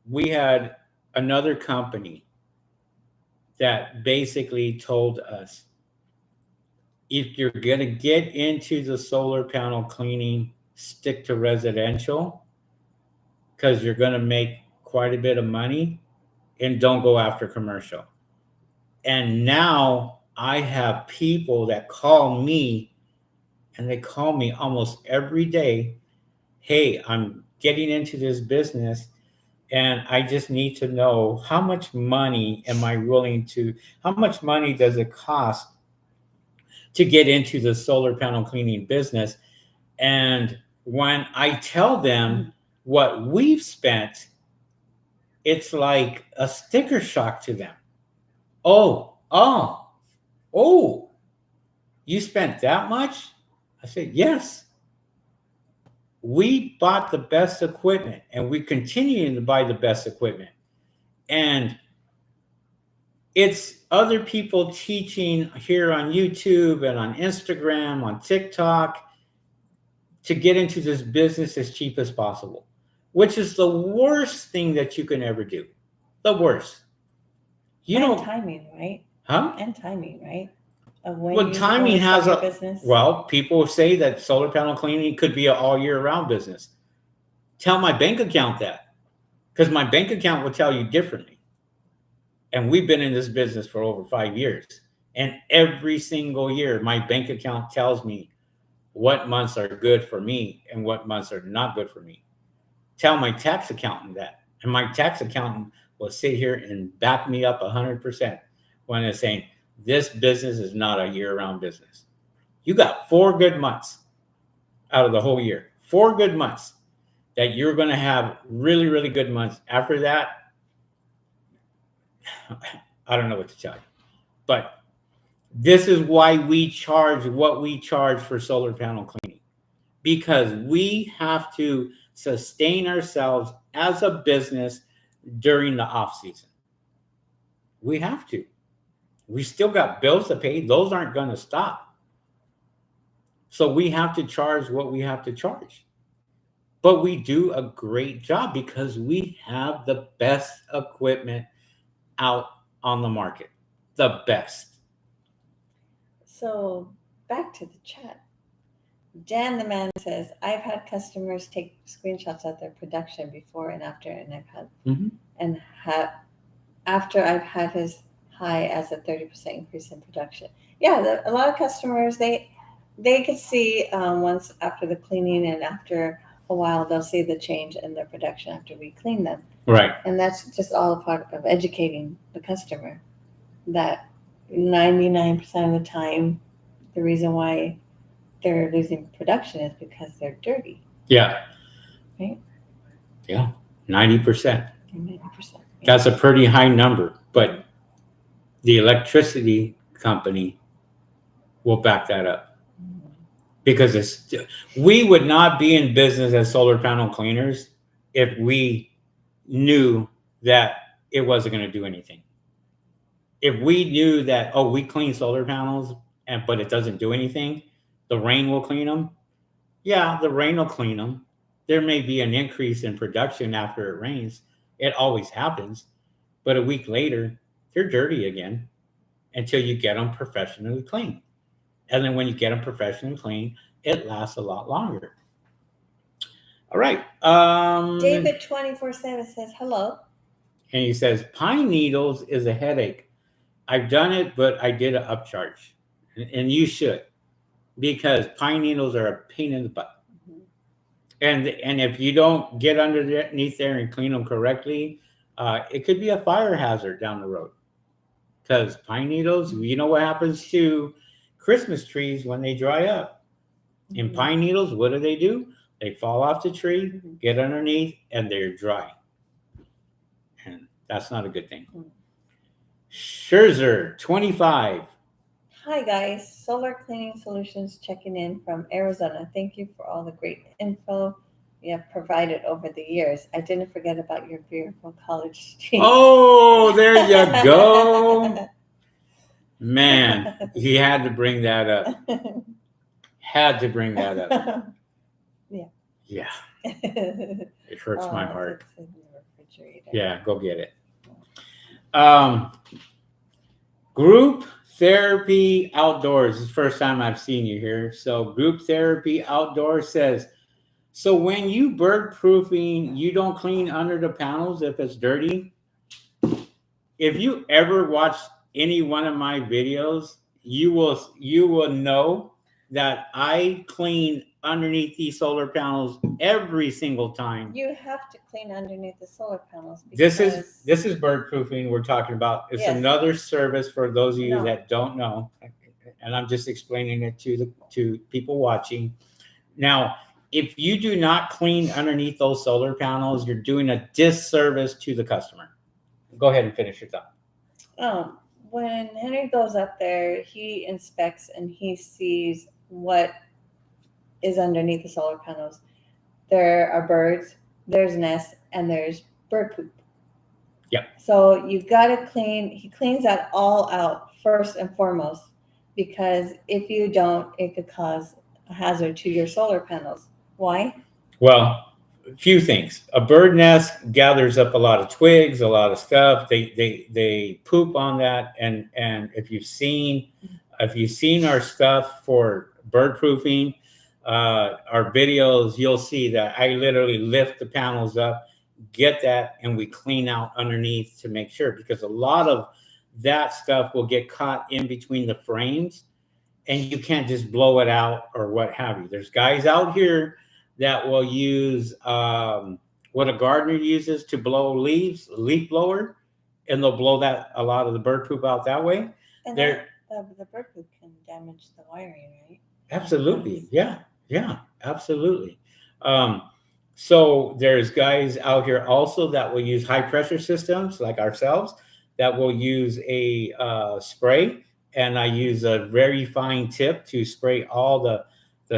we had another company that basically told us, if you're going to get into the solar panel cleaning, stick to residential, because you're going to make quite a bit of money, and don't go after commercial. And now I have people that call me, and they call me almost every day. Hey, I'm getting into this business, and I just need to know, how much money how much money does it cost to get into the solar panel cleaning business? And when I tell them what we've spent, it's like a sticker shock to them. Oh, you spent that much? I said, yes. We bought the best equipment, and we continue to buy the best equipment. And it's other people teaching here on YouTube and on Instagram, on TikTok, to get into this business as cheap as possible, which is the worst thing that you can ever do. The worst. Timing, right? Huh? And timing, right? Timing has a business. Well, people say that solar panel cleaning could be an all year round business. Tell my bank account that, because my bank account will tell you differently. And we've been in this business for over 5 years. And every single year, my bank account tells me what months are good for me and what months are not good for me. Tell my tax accountant that. And my tax accountant will sit here and back me up 100% when it's saying, this business is not a year-round business. You got 4 good months out of the whole year. 4 good months that you're going to have really, really good months. After that, I don't know what to tell you. But this is why we charge what we charge for solar panel cleaning, because we have to sustain ourselves as a business during the off season. We have to. We still got bills to pay. Those aren't going to stop. So we have to charge what we have to charge. But we do a great job because we have the best equipment out on the market. The best. So back to the chat. Dan the man says, I've had customers take screenshots of their production before and after, and I've had Mm-hmm. and have after I've had as high as a 30% increase in production. Yeah, a lot of customers they could see once after the cleaning, and after a while they'll see the change in their production after we clean them. Right. And that's just all a part of educating the customer that 99% of the time the reason why they're losing production is because they're dirty. Yeah. Right? Yeah. 90%. 90%. That's a pretty high number, but the electricity company will back that up because we would not be in business as solar panel cleaners if we knew that it wasn't going to do anything. If we knew that, oh, we clean solar panels but it doesn't do anything, the rain will clean them. Yeah, the rain will clean them. There may be an increase in production after it rains. It always happens. But a week later, they're dirty again until you get them professionally clean. And then when you get them professionally clean, it lasts a lot longer. All right. David 24/7 says hello. And he says, pine needles is a headache. I've done it, but I did an upcharge. And you should, because pine needles are a pain in the butt. Mm-hmm. And if you don't get underneath there and clean them correctly, it could be a fire hazard down the road. Because pine needles, you know what happens to Christmas trees when they dry up. Mm-hmm. And pine needles, what do? They fall off the tree, mm-hmm. get underneath, and they're dry. And that's not a good thing. Mm-hmm. Scherzer, 25. Hi, guys. Solar Cleaning Solutions checking in from Arizona. Thank you for all the great info you have provided over the years. I didn't forget about your beautiful college street. Oh, there you go. Man, he had to bring that up. Had to bring that up. Yeah. Yeah. It hurts my heart. It's in the refrigerator. Yeah, go get it. Group Therapy Outdoors. This is the first time I've seen you here. So Group Therapy Outdoors says, so when you bird proofing, you don't clean under the panels if it's dirty? If you ever watch any one of my videos, you will know that I clean underneath these solar panels every single time. You have to clean underneath the solar panels. This is bird proofing we're talking about. It's another service for those of you that don't know, and I'm just explaining it to people watching. Now, if you do not clean underneath those solar panels, you're doing a disservice to the customer. Go ahead and finish your thought. When Henry goes up there, he inspects and he sees what is underneath the solar panels. There are birds, there's nests, and there's bird poop. Yep. So you've got to clean. He cleans that all out first and foremost, because if you don't, it could cause a hazard to your solar panels. Why? Well, a few things. A bird nest gathers up a lot of twigs, a lot of stuff. They poop on that, and if you've seen our stuff for bird proofing, our videos, you'll see that I literally lift the panels up, get that, and we clean out underneath to make sure, because a lot of that stuff will get caught in between the frames, and you can't just blow it out or what have you. There's guys out here that will use what a gardener uses to blow leaves, leaf blower, and they'll blow a lot of the bird poop out that way. And the bird poop can damage the wiring, right? Absolutely. Yeah, absolutely. So there's guys out here also that will use high pressure systems like ourselves that will use a spray, and I use a very fine tip to spray all the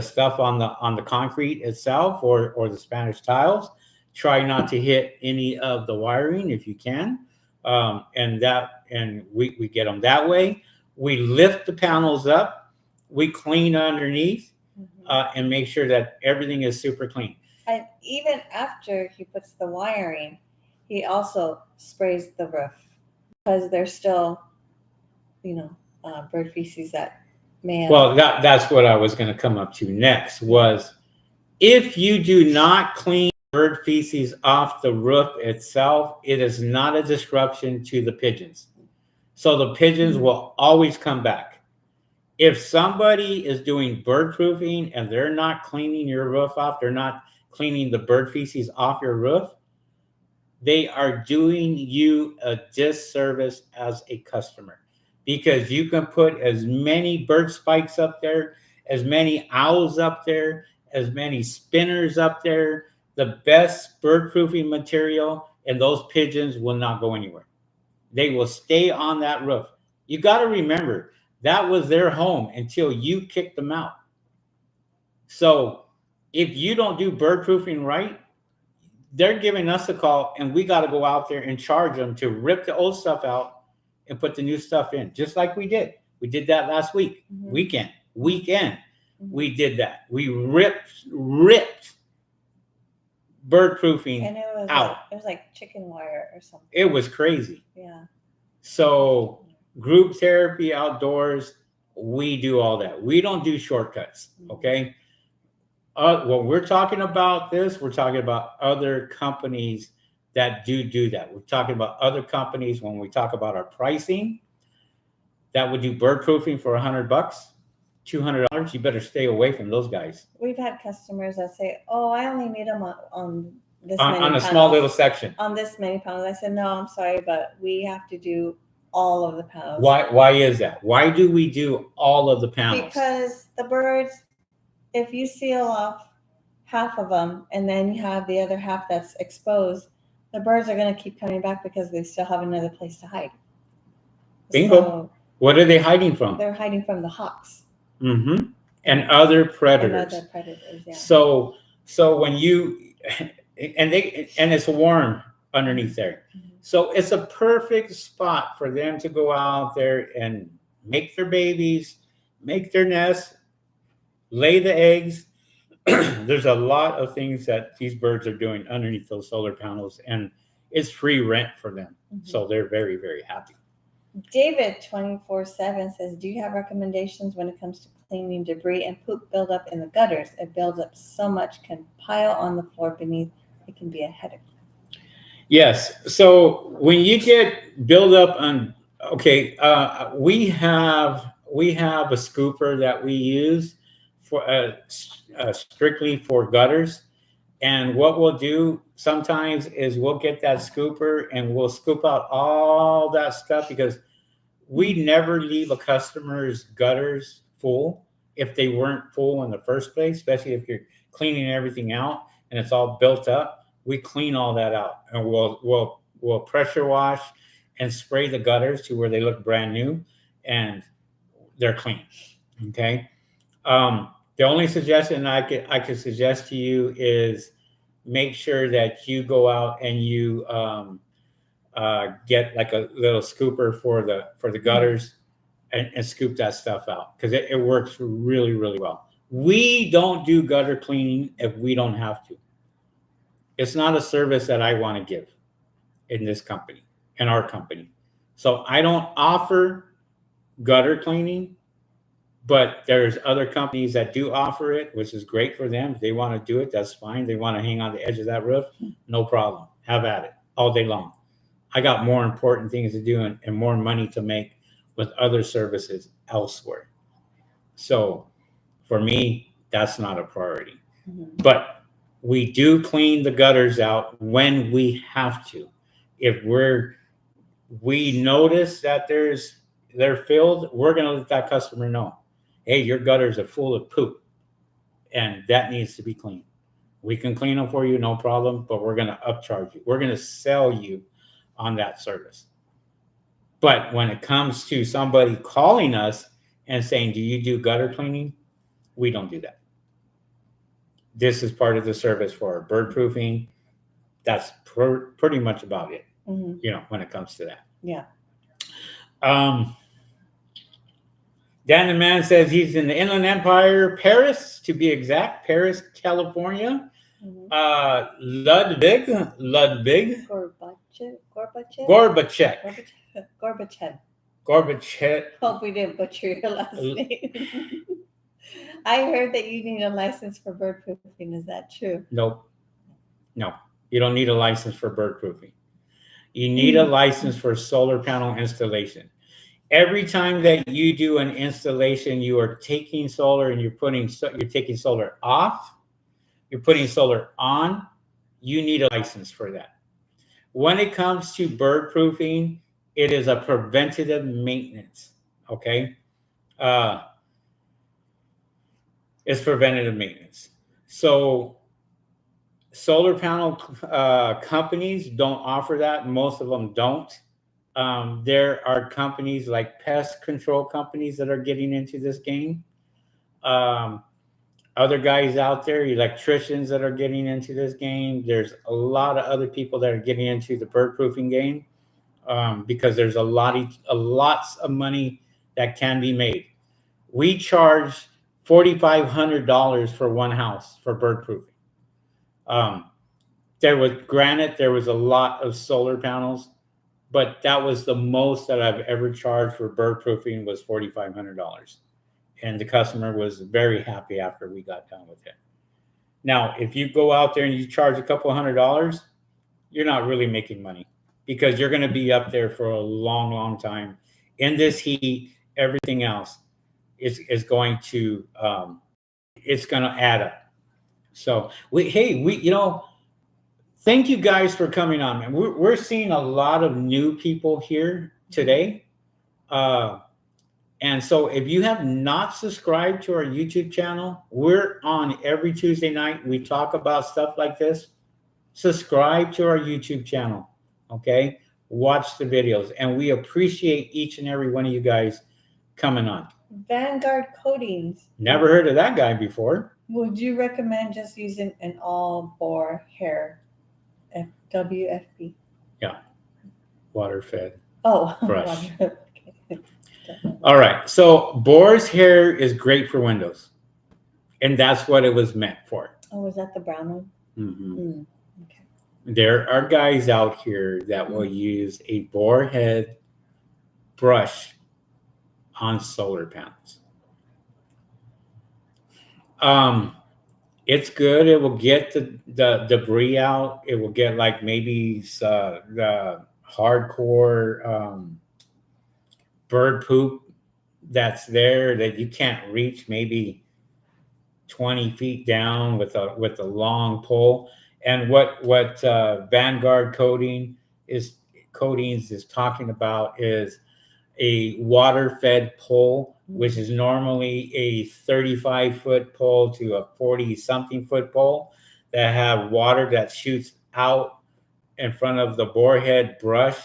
stuff on the concrete itself or the Spanish tiles. Try not to hit any of the wiring if you can, and we get them that way. We lift the panels up, we clean underneath, and make sure that everything is super clean. And even after he puts the wiring, he also sprays the roof because there's still, bird feces that may have. Well, that's what I was going to come up to next was if you do not clean bird feces off the roof itself, it is not a disruption to the pigeons. So the pigeons will always come back. If somebody is doing bird proofing and they're not cleaning your roof off, they're not cleaning the bird feces off your roof, they are doing you a disservice as a customer because you can put as many bird spikes up there, as many owls up there, as many spinners up there, the best bird proofing material, and those pigeons will not go anywhere. They will stay on that roof. You got to remember that was their home until you kicked them out. So if you don't do bird proofing right, they're giving us a call and we got to go out there and charge them to rip the old stuff out and put the new stuff in, just like we did. We did that last week, weekend. We did that. We ripped bird proofing and it was out. It was like chicken wire or something. It was crazy. Yeah. So group therapy outdoors, we do all that. We don't do shortcuts. Okay. When we're talking about this, we're talking about other companies that do that. We're talking about other companies when we talk about our pricing that would do bird proofing for $100, $200. You better stay away from those guys. We've had customers that say, "Oh, I only need them on this many on a panels, small little section. On this many panels." I said, "No, I'm sorry, but we have to do all of the panels." Why is that? Why do we do all of the panels? Because the birds, if you seal off half of them and then you have the other half that's exposed, the birds are going to keep coming back because they still have another place to hide. Bingo. So, what are they hiding from? They're hiding from the hawks. And other predators. Yeah. So when you and it's warm underneath there. So it's a perfect spot for them to go out there and make their babies, make their nests, lay the eggs. There's a lot of things that these birds are doing underneath those solar panels, and it's free rent for them. So they're very, very happy. David 24/7 says, "Do you have recommendations when it comes to cleaning debris and poop buildup in the gutters? It builds up so much, can pile on the floor beneath. It can be a headache." Yes. So when you get buildup on, we have a scooper that we use for strictly for gutters. And what we'll do sometimes is we'll get that scooper and we'll scoop out all that stuff because we never leave a customer's gutters full if they weren't full in the first place, especially if you're cleaning everything out and it's all built up. We clean all that out and we'll pressure wash and spray the gutters to where they look brand new and they're clean. Okay. The only suggestion I could suggest to you is make sure that you go out and you get like a little scooper for the gutters and scoop that stuff out because it works really, really well. We don't do gutter cleaning if we don't have to. It's not a service that I want to give in this company, in our company. So I don't offer gutter cleaning. But there's other companies that do offer it, which is great for them. If they want to do it, that's fine. They want to hang on the edge of that roof, no problem. Have at it all day long. I got more important things to do and more money to make with other services elsewhere. So for me, that's not a priority. But we do clean the gutters out when we have to. If we notice that they're filled, we're going to let that customer know. Hey, your gutters are full of poop and that needs to be cleaned. We can clean them for you, no problem, but we're going to upcharge you. We're going to sell you on that service. But when it comes to somebody calling us and saying, do you do gutter cleaning? We don't do that. This is part of the service for our bird proofing. That's pretty much about it, when it comes to that. Yeah. Dan the Man says he's in the Inland Empire, Paris, to be exact, Paris, California. Mhm. Ludwig, Ludwig, Gorbachev, Gorbachev, Gorbachev, Gorbachev, Gorbachev. Gorbachev. Hope we didn't butcher your last name. I heard that you need a license for bird proofing. Is that true? Nope, no, you don't need a license for bird proofing. You need a license for solar panel installation. Every time that you do an installation, you are taking solar and you're taking solar off, you're putting solar on. You need a license for that. When it comes to bird proofing, it is a preventative maintenance. Okay, uh, it's preventative maintenance. So solar panel companies don't offer that. Most of them don't. There are companies like pest control companies that are getting into this game. Um, Other guys out there, electricians that are getting into this game. There's a lot of other people that are getting into the bird proofing game because there's lots of money that can be made. We charge $4,500 for one house for bird proofing. Um, there was a lot of solar panels, but that was the most that I've ever charged for bird proofing was $4,500, and the customer was very happy after we got done with it. Now, if you go out there and you charge a couple $100, you're not really making money because you're going to be up there for a long, long time in this heat. Everything else is going to it's going to add up. So thank you guys for coming on, man. We're seeing a lot of new people here today. Uh, and so if you have not subscribed to our YouTube channel, we're on every Tuesday night. We talk about stuff like this. Subscribe to our YouTube channel. Okay. Watch the videos. And we appreciate each and every one of you guys coming on. Vanguard Coatings. Never heard of that guy before. Would you recommend just using an all bore hair WFB? Yeah. Water fed. Oh, brush. Okay. All right. So boar's hair is great for windows. And that's what it was meant for. Oh, was that the brown one? Mm-hmm. Okay. There are guys out here that will use a boar head brush on solar panels. It's good. It will get the debris out. It will get like maybe the hardcore bird poop that's there that you can't reach maybe 20 feet down with a long pole. And what Vanguard Coatings is talking about is a water fed pole, which is normally a 35-foot pole to a 40 something foot pole that have water that shoots out in front of the borehead brush,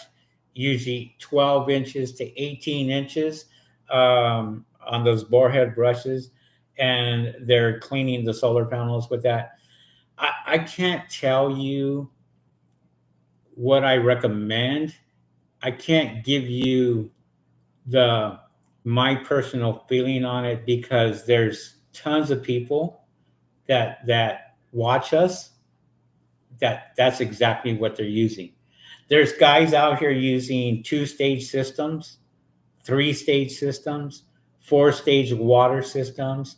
usually 12 inches to 18 inches on those borehead brushes. And they're cleaning the solar panels with that. I can't tell you what I recommend. I can't give you my personal feeling on it because there's tons of people that watch us that's exactly what they're using. There's guys out here using 2-stage systems, 3-stage systems, 4-stage water systems,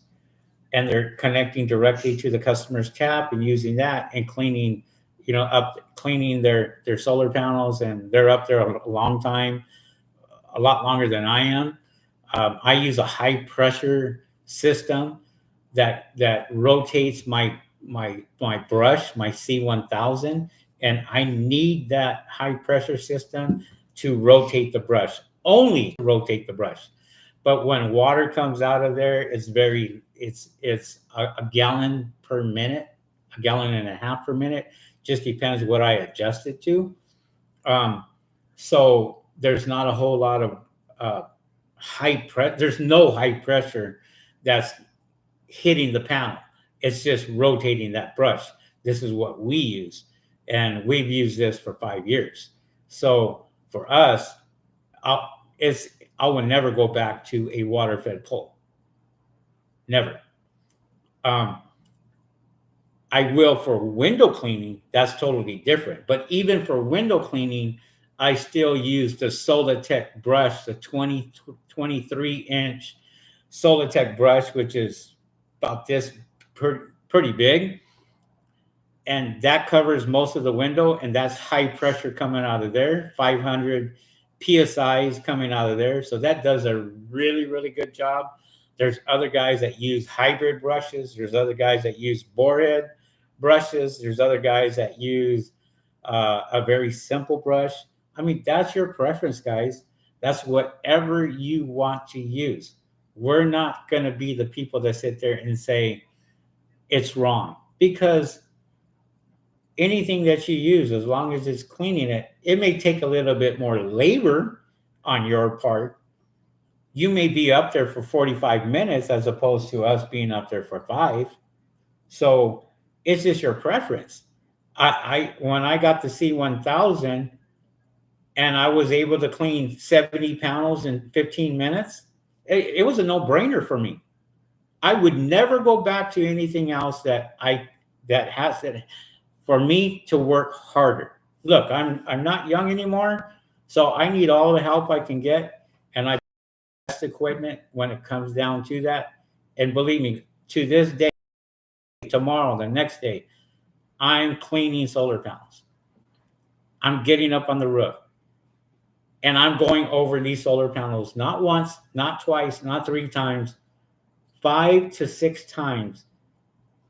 and they're connecting directly to the customer's tap and using that and cleaning their solar panels, and they're up there a long time, a lot longer than I am. I use a high pressure system that rotates my brush, my C1000, and I need that high pressure system to rotate the brush, only to rotate the brush. But when water comes out of there, it's a gallon per minute, a gallon and a half per minute. Just depends what I adjust it to. So there's not a whole lot of there's no high pressure that's hitting the panel. It's just rotating that brush. This is what we use, and we've used this for 5 years. So for us, I will never go back to a water fed pole. Never. Um, I will for window cleaning. That's totally different. But even for window cleaning, I still use the Solitech brush, the 23-inch Solitech brush, which is about this pretty big. And that covers most of the window. And that's high pressure coming out of there, 500 PSIs coming out of there. So that does a really, really good job. There's other guys that use hybrid brushes. There's other guys that use borehead brushes. There's other guys that use a very simple brush. I mean, that's your preference, guys. That's whatever you want to use. We're not going to be the people that sit there and say it's wrong, because anything that you use, as long as it's cleaning it, it may take a little bit more labor on your part. You may be up there for 45 minutes as opposed to us being up there for 5. So it's just your preference. I when I got the C1000 and I was able to clean 70 panels in 15 minutes, it was a no-brainer for me. I would never go back to anything else that has it for me to work harder. Look, I'm not young anymore, so I need all the help I can get, and I best equipment when it comes down to that. And believe me, to this day, tomorrow, the next day, I'm cleaning solar panels. I'm getting up on the roof, and I'm going over these solar panels not once, not twice, not 3 times, 5 to 6 times.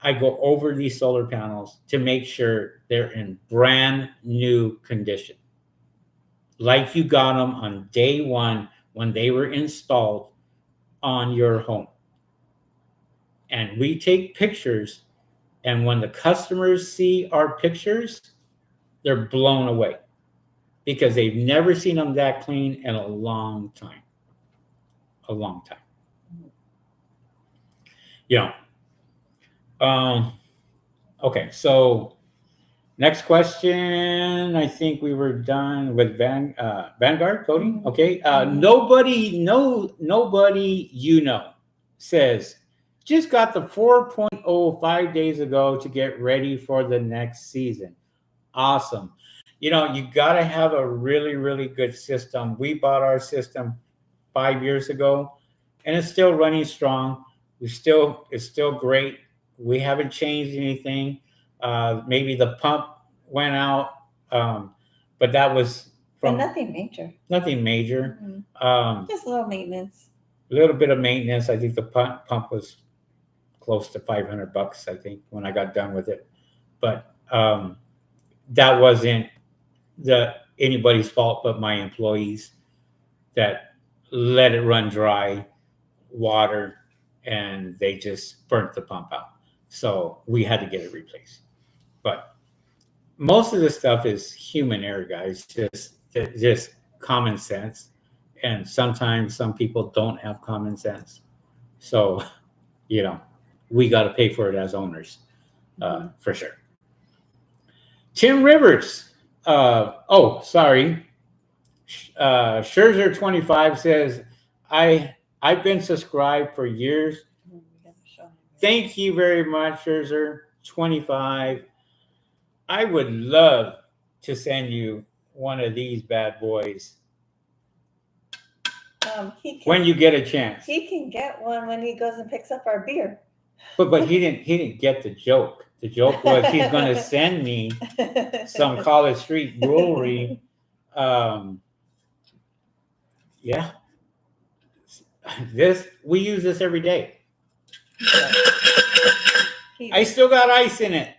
I go over these solar panels to make sure they're in brand new condition, like you got them on day one when they were installed on your home. And we take pictures, and when the customers see our pictures, they're blown away because they've never seen them that clean in a long time. A long time. Yeah. Okay, so next question. I think we were done with Vanguard coding. Okay. Nobody says just got the 4.0 5 days ago to get ready for the next season. Awesome. You got to have a really, really good system. We bought our system 5 years ago, and it's still running strong. It's still great. We haven't changed anything. Maybe the pump went out, but that was from nothing major. Nothing major. Just a little maintenance. A little bit of maintenance. I think the pump was close to $500. I think when I got done with it, but that wasn't anybody's fault but my employees that let it run dry, water, and they just burnt the pump out. So we had to get it replaced. But most of this stuff is human error, guys. Just common sense. And sometimes some people don't have common sense. So, we got to pay for it as owners, for sure. Tim Rivers. Sorry. Scherzer 25 says, I've been subscribed for years. Thank you very much, Scherzer 25. I would love to send you one of these bad boys when you get a chance. He can get one when he goes and picks up our beer. But he didn't get the joke. The joke was he's going to send me some College Street brewery. Yeah. We use this every day. I still got ice in it.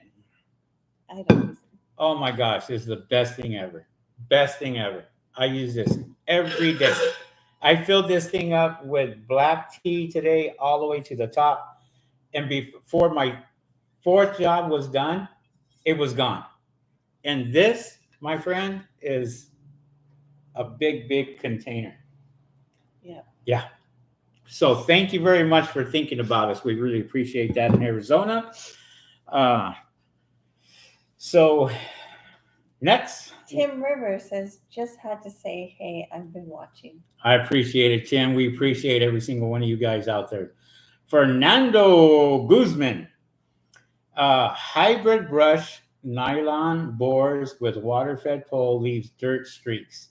I don't. Oh my gosh, this is the best thing ever. Best thing ever. I use this every day. I filled this thing up with black tea today all the way to the top. And before my 4th job was done, it was gone. And this, my friend, is a big, big container. Yeah. Yeah. So thank you very much for thinking about us. We really appreciate that in Arizona. So Next. Tim Rivers says, just had to say, hey, I've been watching. I appreciate it, Tim. We appreciate every single one of you guys out there. Fernando Guzman. Hybrid brush nylon bores with water-fed pole leaves dirt streaks.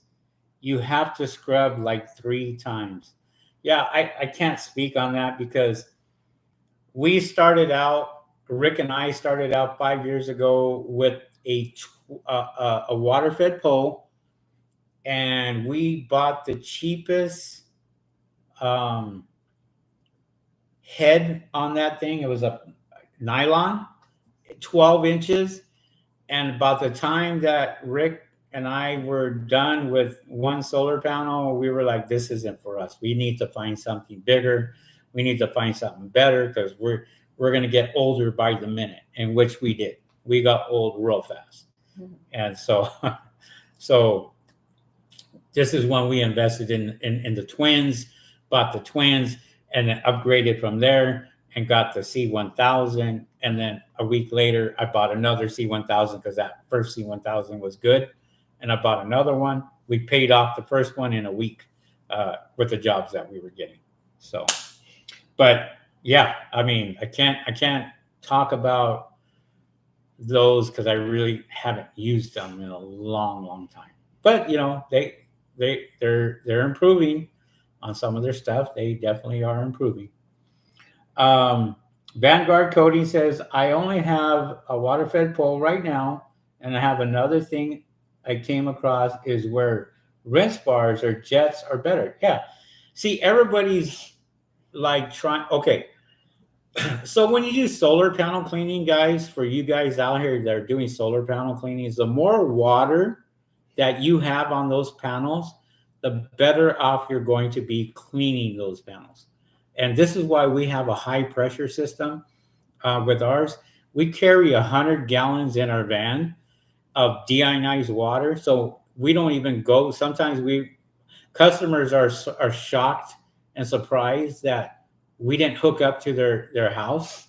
You have to scrub like 3 times. Yeah, I can't speak on that because we started out, Rick and I started out 5 years ago with a water-fed pole, and we bought the cheapest um, head on that thing. It was a nylon, 12 inches. And about the time that Rick and I were done with one solar panel, we were like, this isn't for us. We need to find something bigger. We need to find something better because we're going to get older by the minute, and which we did. We got old real fast. Mm-hmm. And so this is when we invested in the twins, bought the twins, and then upgraded from there and got the C1000. And then a week later, I bought another C1000 because that first C1000 was good. And I bought another one. We paid off the first one in a week with the jobs that we were getting. So, but yeah, I mean, I can't talk about those because I really haven't used them in a long time. But you know, they're improving on some of their stuff. They definitely are improving. Vanguard Cody says, I only have a water-fed pole right now, and I have another thing I came across is where rinse bars or jets are better. Yeah. See, everybody's like trying. Okay. So when you do solar panel cleaning, guys, for you guys out here that are doing solar panel cleanings, the more water that you have on those panels, the better off you're going to be cleaning those panels. And this is why we have a high pressure system with ours. We carry 100 gallons in our van of deionized water. So we don't even go. Sometimes customers are shocked and surprised that we didn't hook up to their house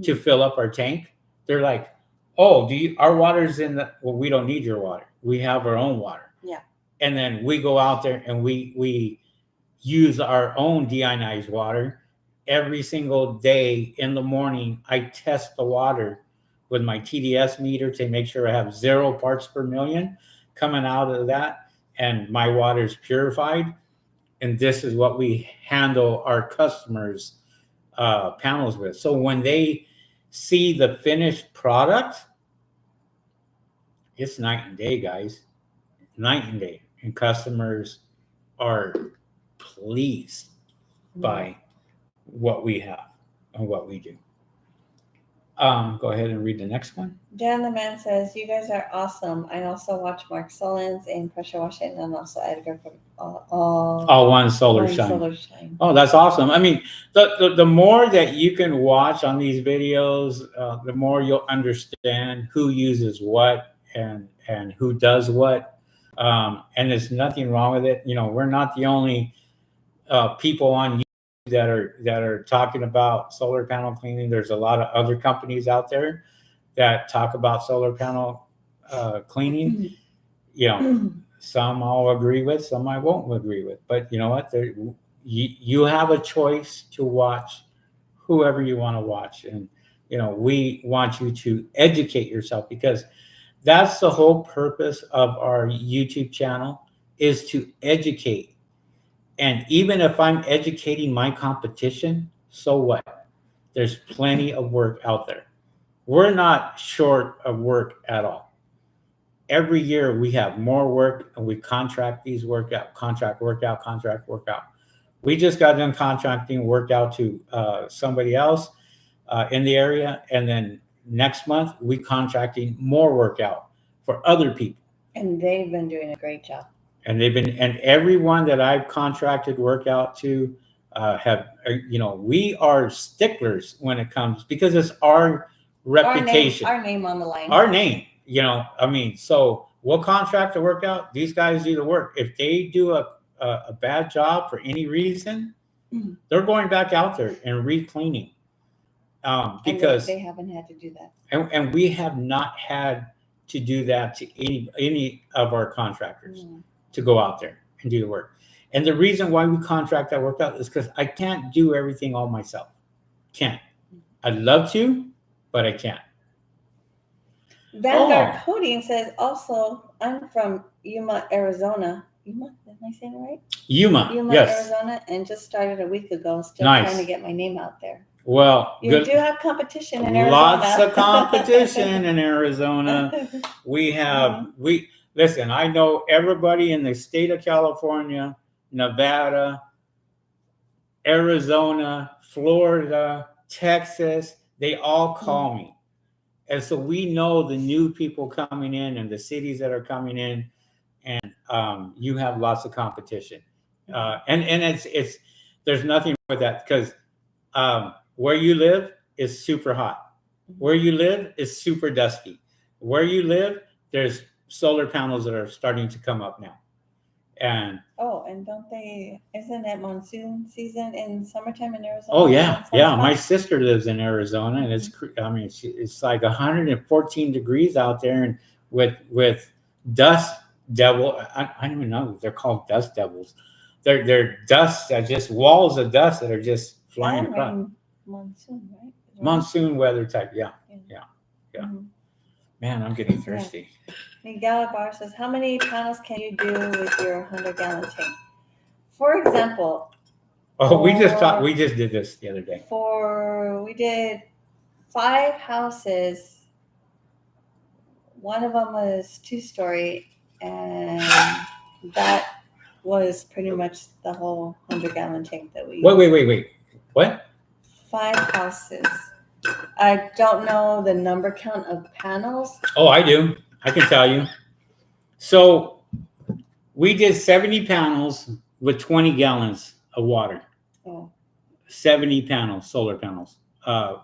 to fill up our tank. They're like, oh, our water's in well, we don't need your water. We have our own water. Yeah. And then we go out there and we use our own deionized water every single day. In the morning, I test the water with my TDS meter to make sure I have 0 parts per million coming out of that, and my water is purified. And this is what we handle our customers' panels with. So when they see the finished product, it's night and day, guys. Night and day. And customers are pleased by what we have and what we do. Go ahead and read the next one. Dan the Man says, you guys are awesome. I also watch Mark Sullins and Pressure Washington and also Edgar from All One Solar Shine. Oh, that's awesome. I mean, the more that you can watch on these videos, the more you'll understand who uses what and who does what. And there's nothing wrong with it. You know, we're not the only people on YouTube that are talking about solar panel cleaning. There's a lot of other companies out there that talk about solar panel cleaning. You know, some I'll agree with, some I won't agree with. But you know what? You have a choice to watch whoever you want to watch. And, you know, we want you to educate yourself because that's the whole purpose of our YouTube channel, is to educate. And even if I'm educating my competition, so what? There's plenty of work out there. We're not short of work at all. Every year we have more work and we contract these work out. We just got done contracting work out to somebody else in the area. And then next month we contracting more work out for other people. And they've been doing a great job. And everyone that I've contracted work out to have, you know, we are sticklers when it comes, because it's our reputation. Our name on the line. Our name, you know, I mean, so we'll contract the work out. These guys do the work. If they do a bad job for any reason, they're going back out there and re-cleaning. Because they haven't had to do that. And we have not had to do that to any of our contractors Mm. to go out there and do the work. And the reason why we contract that work out is because I can't do everything all myself. Can't. I'd love to, but I can't. Vanguard Oh, Coding says also, I'm from Yuma, Arizona. Yuma, am I saying it right? Yuma. Yuma, Yes. Arizona, and just started a week ago. Still Nice. trying to get my name out there. Well, You good. do have competition in Arizona. Lots of competition in Arizona. We have listen, I know everybody in the state of California, Nevada, Arizona, Florida, Texas, they all call me. And so we know the new people coming in and the cities that are coming in, and you have lots of competition. And it's there's nothing wrong with that because where you live is super hot. Where you live is super dusty. Where you live, there's solar panels that are starting to come up now. And and isn't it monsoon season in summertime in Arizona? oh yeah, yeah. My sister lives in Arizona, and it's like 114 degrees out there, and with dust devil. I don't even know. They're called dust devils. They're dust, just walls of dust that are just flying across. Monsoon, right? Monsoon weather type. Yeah. Mm-hmm. Man, I'm getting thirsty. Miguel Bar says, how many panels can you do with your 100-gallon tank? For example, we just did this the other day. We did 5 houses. One of them was 2-story, and that was pretty much the whole 100-gallon tank that we used. Wait. What? 5 houses. I don't know the number count of panels. Oh, I do. I can tell you. So we did 70 panels with 20 gallons of water. Oh. 70 panels, solar panels,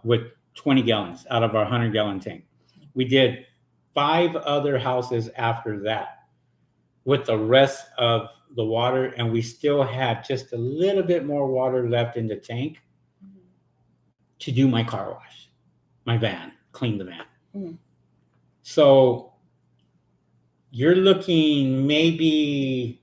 with 20 gallons out of our 100-gallon tank. We did 5 other houses after that with the rest of the water, and we still had just a little bit more water left in the tank to do my car wash, my van, clean the van. So you're looking maybe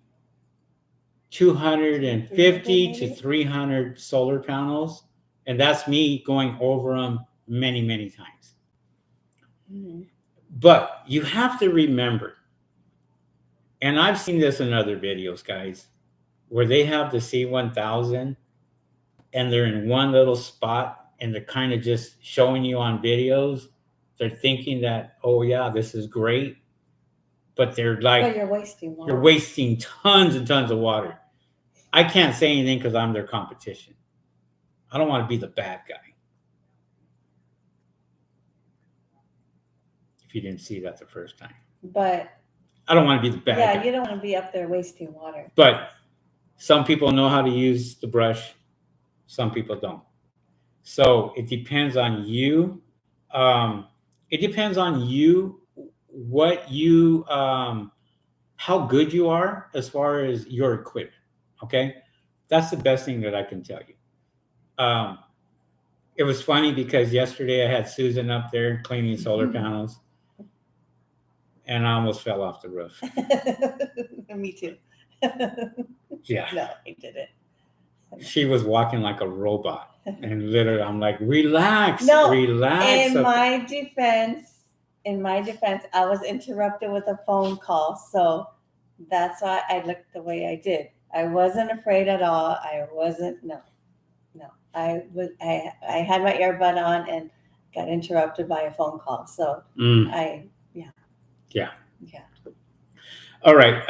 250 to 300 solar panels, and that's me going over them many, many times. But you have to remember, and I've seen this in other videos, guys, where they have the C1000 and they're in one little spot and they're kind of just showing you on videos. They're thinking that, oh yeah, this is great, but they're like, but you're wasting water. You're wasting tons and tons of water. I can't say anything because I'm their competition. I don't want to be the bad guy. If you didn't see that the first time. But I don't want to be the bad guy. Yeah, you don't want to be up there wasting water. But some people know how to use the brush. Some people don't. So it depends on you. It depends on you, what you, how good you are as far as your equipment. Okay. That's the best thing that I can tell you. It was funny because yesterday I had Susan up there cleaning solar panels, and I almost fell off the roof. Me too. Yeah. No, I didn't. She was walking like a robot, and literally, I'm like, relax. In my defense, I was interrupted with a phone call, so that's why I looked the way I did. I wasn't afraid at all. I wasn't. No. I had my earbud on and got interrupted by a phone call. So Yeah. All right.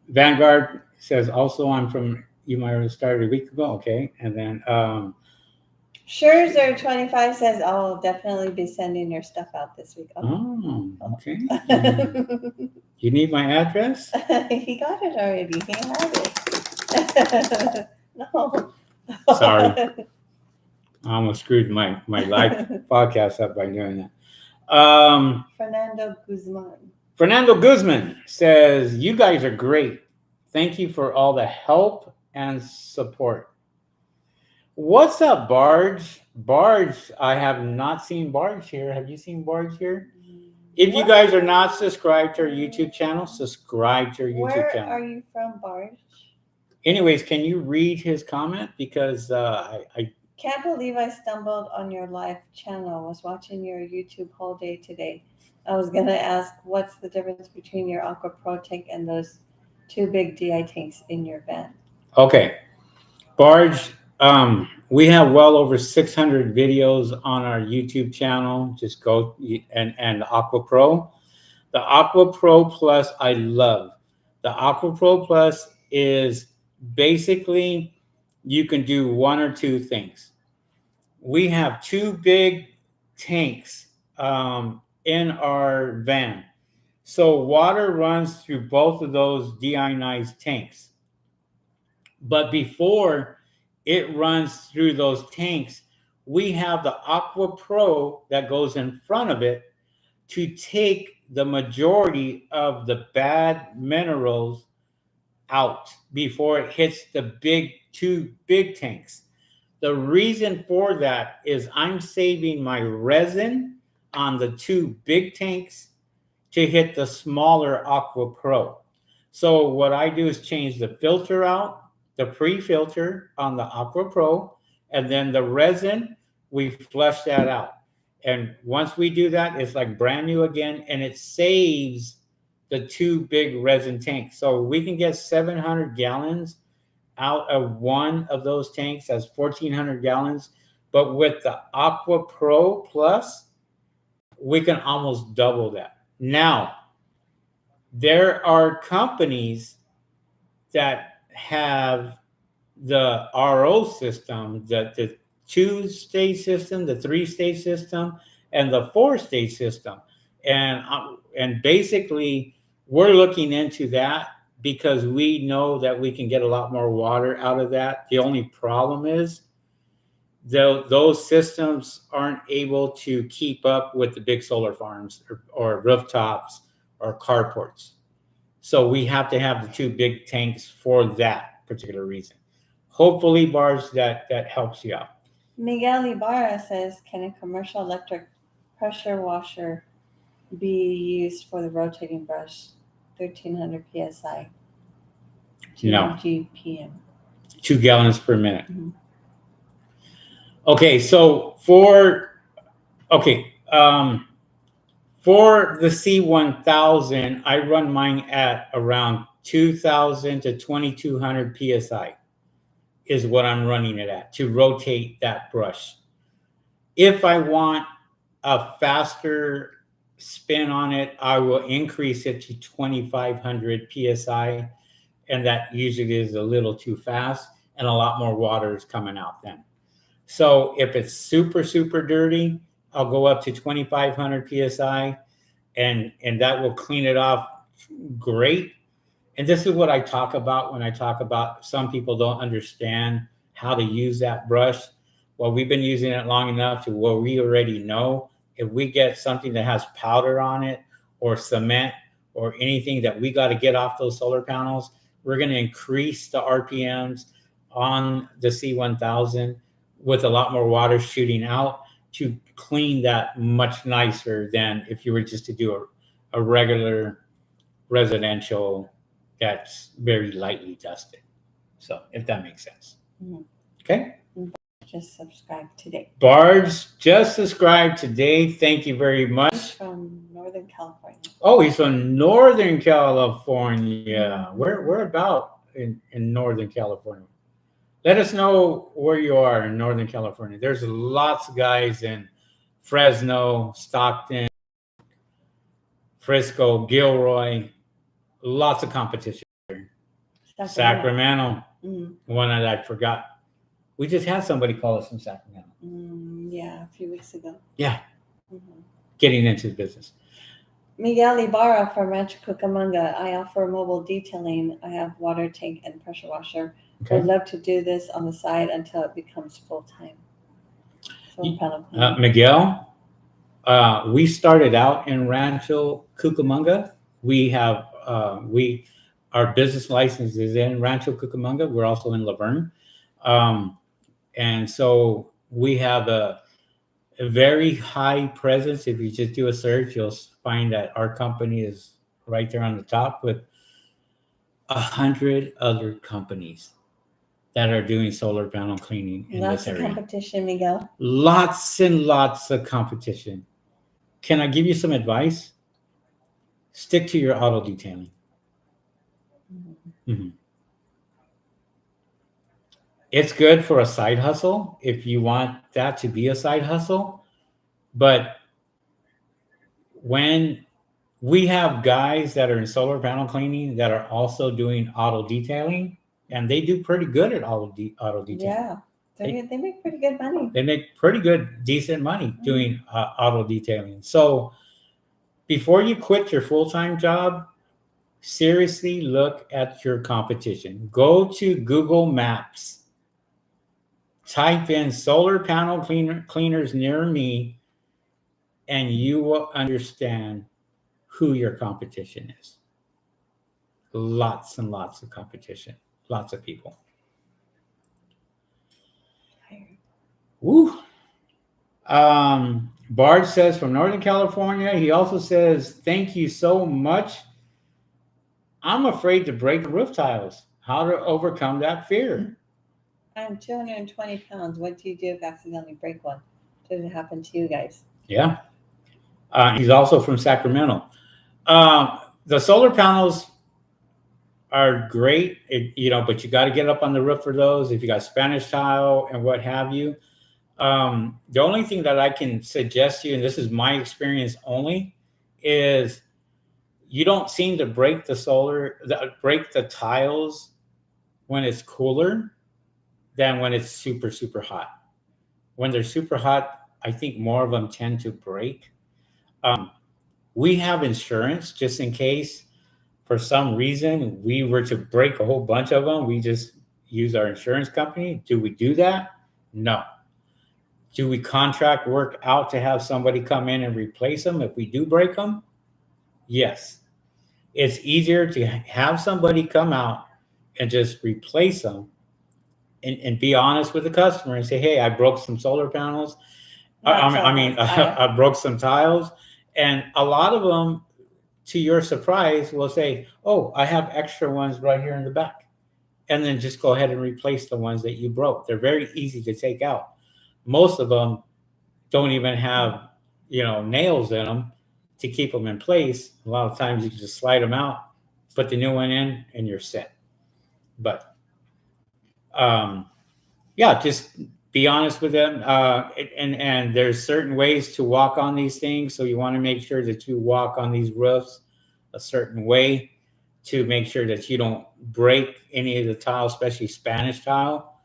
Vanguard says also I'm from, you might have started a week ago. Okay. And then Scherzer25 says I'll definitely be sending your stuff out this week. Okay. You need my address? He got it already. He had it. No. Sorry. I almost screwed my live podcast up by doing that. Fernando Guzman says, you guys are great. Thank you for all the help and support. What's up, Barge? Barge, I have not seen Barge here. Have you seen Barge here? If you guys are not subscribed to our YouTube channel, subscribe to our YouTube Where channel. are you from, Barge? Anyways, can you read his comment? Because I Can't believe I stumbled on your live channel. Was watching your YouTube whole day today. I was gonna ask what's the difference between your Aqua Pro tank and those two big DI tanks in your van. okay, Barge. We have well over 600 videos on our YouTube channel. Just go and Aqua Pro. The Aqua Pro Plus I love. The Aqua Pro Plus is basically you can do one or two things. We have two big tanks in our van. So water runs through both of those deionized tanks. But before it runs through those tanks, we have the Aqua Pro that goes in front of it to take the majority of the bad minerals out before it hits the two big tanks. The reason for that is I'm saving my resin on the two big tanks to hit the smaller Aqua Pro. So what I do is change the filter out, the pre-filter on the Aqua Pro, and then the resin, we flush that out. And once we do that, it's like brand new again, and it saves the two big resin tanks. So we can get 700 gallons out of one of those tanks. That's 1,400 gallons. But with the Aqua Pro Plus, we can almost double that. Now, there are companies that have the RO system, the two-stage system, the three-stage system, and the four-stage system. And basically, we're looking into that because we know that we can get a lot more water out of that. The only problem is those systems aren't able to keep up with the big solar farms or rooftops or carports. So we have to have the two big tanks for that particular reason. Hopefully, Bars, that helps you out. Miguel Ibarra says, can a commercial electric pressure washer be used for the rotating brush, 1,300 psi, 2 No. GPM? 2 gallons per minute. Mhm. Okay, so for the C1000, I run mine at around 2,000 to 2,200 psi is what I'm running it at to rotate that brush. If I want a faster spin on it, I will increase it to 2,500 psi, and that usually is a little too fast, and a lot more water is coming out then. So if it's super, super dirty, I'll go up to 2,500 psi, and that will clean it off great. And this is what I talk about when I talk about some people don't understand how to use that brush. Well, we've been using it long enough to where we already know if we get something that has powder on it or cement or anything that we got to get off those solar panels, we're going to increase the RPMs on the C1000 with a lot more water shooting out to clean that much nicer than if you were just to do a regular residential that's very lightly dusted. So if that makes sense. Mhm. Okay. Just subscribe today. Barge just subscribed today. Thank you very He's much. from Northern California. Oh, he's from Northern California. Where about in Northern California? Let us know where you are in Northern California. There's lots of guys in Fresno, Stockton, Frisco, Gilroy. Lots of competition. Sacramento. One that I forgot. We just had somebody call us from Sacramento. Yeah, a few weeks ago. Yeah. Getting into the business. Miguel Ibarra from Rancho Cucamonga. I offer mobile detailing. I have water tank and pressure washer. Okay. Would love to do this on the side until it becomes full time. Miguel, we started out in Rancho Cucamonga. We have our business license is in Rancho Cucamonga. We're also in Laverne, and so we have a very high presence. If you just do a search, you'll find that our company is right there on the top with 100 other companies that are doing solar panel cleaning in Lots this of area. competition, Miguel. Lots and lots of competition. Can I give you some advice? Stick to your auto detailing. Mhm. It's good for a side hustle if you want that to be a side hustle. But when we have guys that are in solar panel cleaning that are also doing auto detailing, and they do pretty good at auto detailing. Yeah, they make pretty good money. They make pretty good, decent money doing auto detailing. So before you quit your full-time job, seriously look at your competition. Go to Google Maps, type in solar panel cleaners near me, and you will understand who your competition is. Lots and lots of competition, lots of people. Woo. Bard says from Northern California, he also says, thank you so much. I'm afraid to break the roof tiles. How to overcome that fear? I'm 220 pounds. What do you do if you accidentally break one? Did it happen to you guys? Yeah. He's also from Sacramento. The solar panels are great, but you got to get up on the roof for those. If you got Spanish tile and what have you. The only thing that I can suggest to you, and this is my experience only, is you don't seem to break the tiles when it's cooler than when it's super, super hot. When they're super hot, I think more of them tend to break. We have insurance just in case for some reason we were to break a whole bunch of them. We just use our insurance company. Do we do that? No. Do we contract work out to have somebody come in and replace them if we do break them? Yes. It's easier to have somebody come out and just replace them and be honest with the customer and say, hey, I broke some solar panels. I broke some tiles. And a lot of them, to your surprise, will say, oh, I have extra ones right here in the back. And then just go ahead and replace the ones that you broke. They're very easy to take out. Most of them don't even have, nails in them to keep them in place. A lot of times you can just slide them out, put the new one in, and you're set. But just be honest with them. And there's certain ways to walk on these things. So you want to make sure that you walk on these roofs a certain way to make sure that you don't break any of the tile, especially Spanish tile.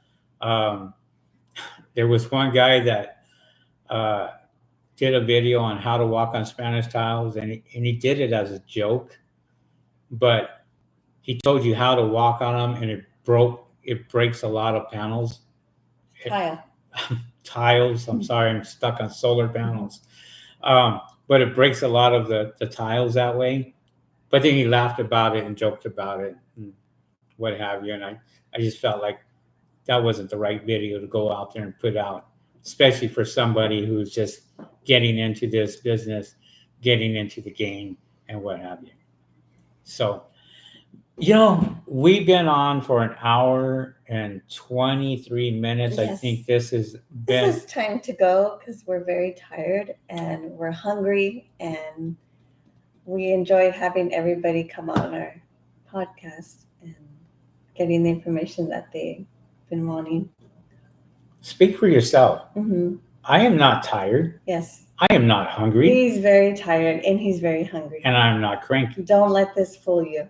There was one guy that did a video on how to walk on Spanish tiles, and he did it as a joke, but he told you how to walk on them, and it breaks a lot of panels. Tiles. I'm sorry, I'm stuck on solar panels. But it breaks a lot of the tiles that way. But then he laughed about it and joked about it and what have you. And I just felt like that wasn't the right video to go out there and put out, especially for somebody who's just getting into this business, getting into the game and what have you. So, we've been on for an hour and 23 minutes. Yes. I think this is time to go because we're very tired and we're hungry, and we enjoyed having everybody come on our podcast and getting the information that they've been wanting. Speak for yourself. Mm-hmm. I am not tired. Yes. I am not hungry. He's very tired and he's very hungry. And I'm not cranky. Don't let this fool you.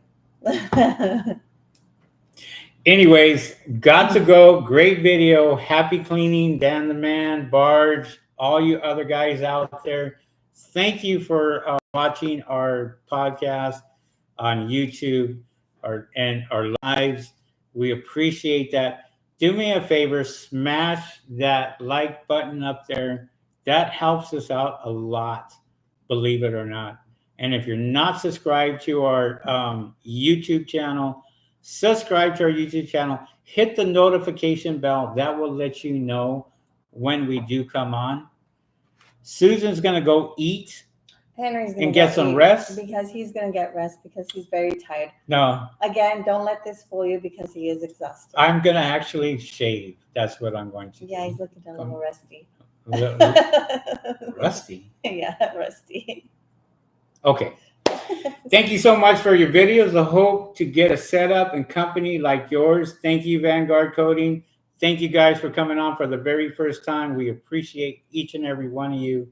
Anyways, got to go. Great video. Happy cleaning, Dan the Man, Barge, all you other guys out there. Thank you for watching our podcast on YouTube and our lives. We appreciate that. Do me a favor, smash that like button up there. That helps us out a lot, believe it or not. And if you're not subscribed to our YouTube channel, subscribe to our YouTube channel. Hit the notification bell. That will let you know when we do come on. Susan's going to go eat. Henry's gonna and get some rest? because he's gonna get rest because he's very tired. No, Again, don't let this fool you because he is exhausted. I'm gonna actually shave. That's what I'm going to do. Yeah, he's looking a little rusty. Rusty. Yeah, rusty. Okay. Thank you so much for your videos. I hope to get a setup and company like yours. Thank you, Vanguard Coding. Thank you guys for coming on for the very first time. We appreciate each and every one of you.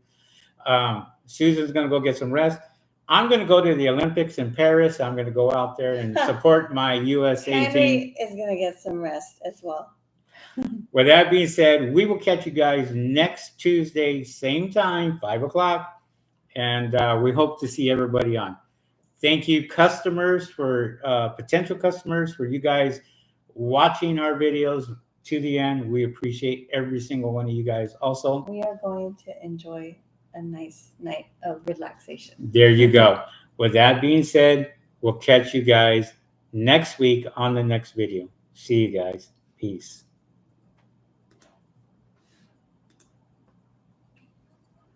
Susan's going to go get some rest. I'm going to go to the Olympics in Paris. I'm going to go out there and support my USA team. Henry is going to get some rest as well. With that being said, we will catch you guys next Tuesday, same time, 5 o'clock. And we hope to see everybody on. Thank you, customers, for potential customers, for you guys watching our videos to the end. We appreciate every single one of you guys. Also, we are going to enjoy a nice night of relaxation. There you go. With that being said, we'll catch you guys next week on the next video. See you guys. Peace.